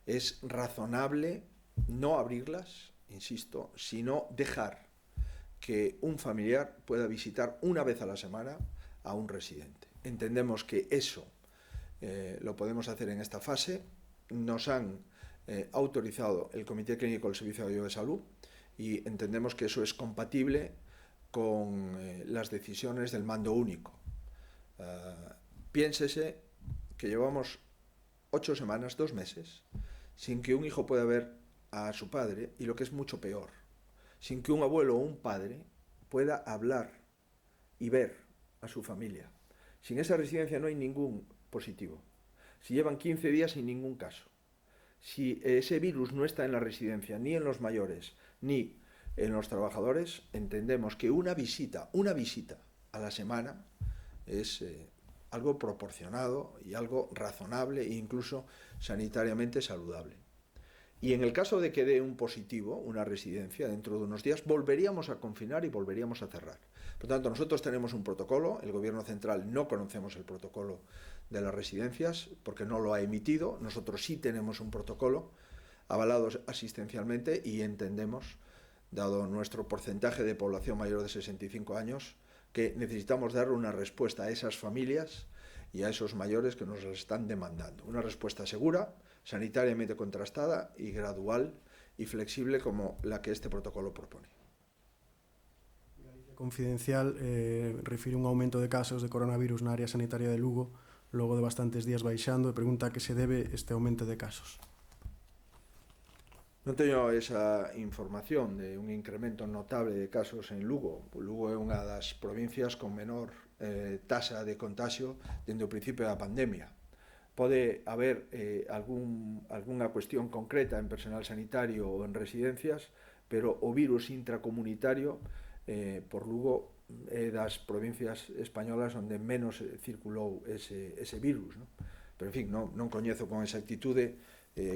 es razonable no abrirlas, insisto, sino dejar que un familiar pueda visitar una vez a la semana a un residente. Entendemos que eso lo podemos hacer en esta fase. Nos han autorizado el Comité Clínico del Servicio Gallego de Salud y entendemos que eso es compatible con las decisiones del mando único. Piénsese que llevamos 8 semanas, 2 meses, sin que un hijo pueda ver a su padre, y lo que es mucho peor, sin que un abuelo o un padre pueda hablar y ver a su familia. Sin esa residencia no hay ningún positivo. Si llevan 15 días sin ningún caso. Si ese virus no está en la residencia, ni en los mayores, ni en los trabajadores, entendemos que una visita a la semana es algo proporcionado y algo razonable e incluso sanitariamente saludable. Y en el caso de que dé un positivo, una residencia, dentro de unos días, volveríamos a confinar y volveríamos a cerrar. Por tanto, nosotros tenemos un protocolo, el Gobierno Central no conocemos el protocolo de las residencias porque no lo ha emitido, nosotros sí tenemos un protocolo avalado asistencialmente y entendemos, dado nuestro porcentaje de población mayor de 65 años, que necesitamos dar una respuesta a esas familias y a esos mayores que nos están demandando. Una respuesta segura, sanitariamente contrastada y gradual y flexible como la que este protocolo propone. Confidencial refire un aumento de casos de coronavirus na área sanitaria de Lugo, logo de bastantes días baixando, e pregunta a que se debe este aumento de casos. Non teño esa información de un incremento notable de casos en Lugo. Lugo é unha das provincias con menor tasa de contagio dende o principio da pandemia. Pode haber algunha cuestión concreta en personal sanitario ou en residencias, pero o virus intracomunitario por Lugo é das provincias españolas onde menos circulou ese virus, non? Pero, en fin, non coñezo con exactitude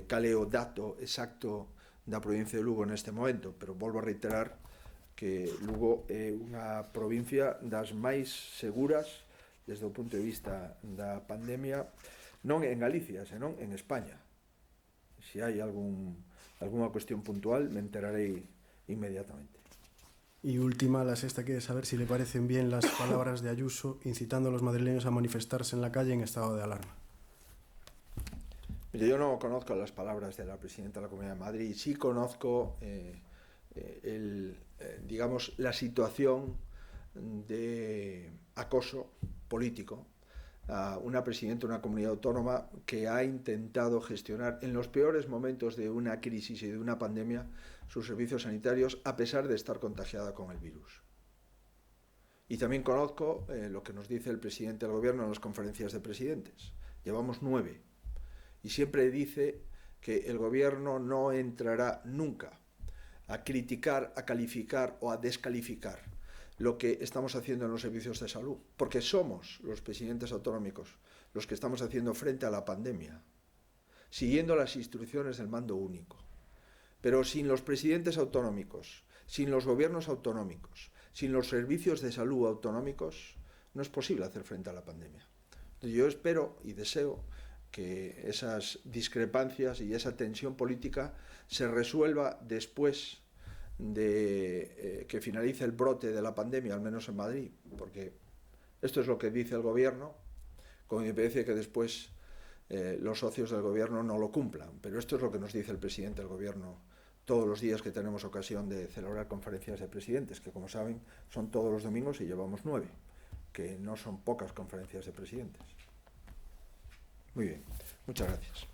cal é o dato exacto da provincia de Lugo neste momento, pero volvo a reiterar que Lugo é unha provincia das máis seguras desde o punto de vista da pandemia, non en Galicia, senón en España. Se hai algunha cuestión puntual, me enterarei inmediatamente. Y última, la sexta, quiere saber si le parecen bien las palabras de Ayuso incitando a los madrileños a manifestarse en la calle en estado de alarma. Mire, yo no conozco las palabras de la presidenta de la Comunidad de Madrid, sí conozco digamos, la situación de acoso político a una presidenta de una comunidad autónoma que ha intentado gestionar en los peores momentos de una crisis y de una pandemia sus servicios sanitarios a pesar de estar contagiada con el virus. Y también conozco lo que nos dice el presidente del gobierno en las conferencias de presidentes. Llevamos 9. Y siempre dice que el gobierno no entrará nunca a criticar, a calificar o a descalificar lo que estamos haciendo en los servicios de salud, porque somos los presidentes autonómicos los que estamos haciendo frente a la pandemia, siguiendo las instrucciones del mando único. Pero sin los presidentes autonómicos, sin los gobiernos autonómicos, sin los servicios de salud autonómicos, no es posible hacer frente a la pandemia. Yo espero y deseo que esas discrepancias y esa tensión política se resuelva después de que finalice el brote de la pandemia, al menos en Madrid, porque esto es lo que dice el gobierno, con independencia de que después los socios del gobierno no lo cumplan, pero esto es lo que nos dice el presidente del gobierno todos los días que tenemos ocasión de celebrar conferencias de presidentes, que como saben son todos los domingos y llevamos 9, que no son pocas conferencias de presidentes. Muy bien, muchas gracias.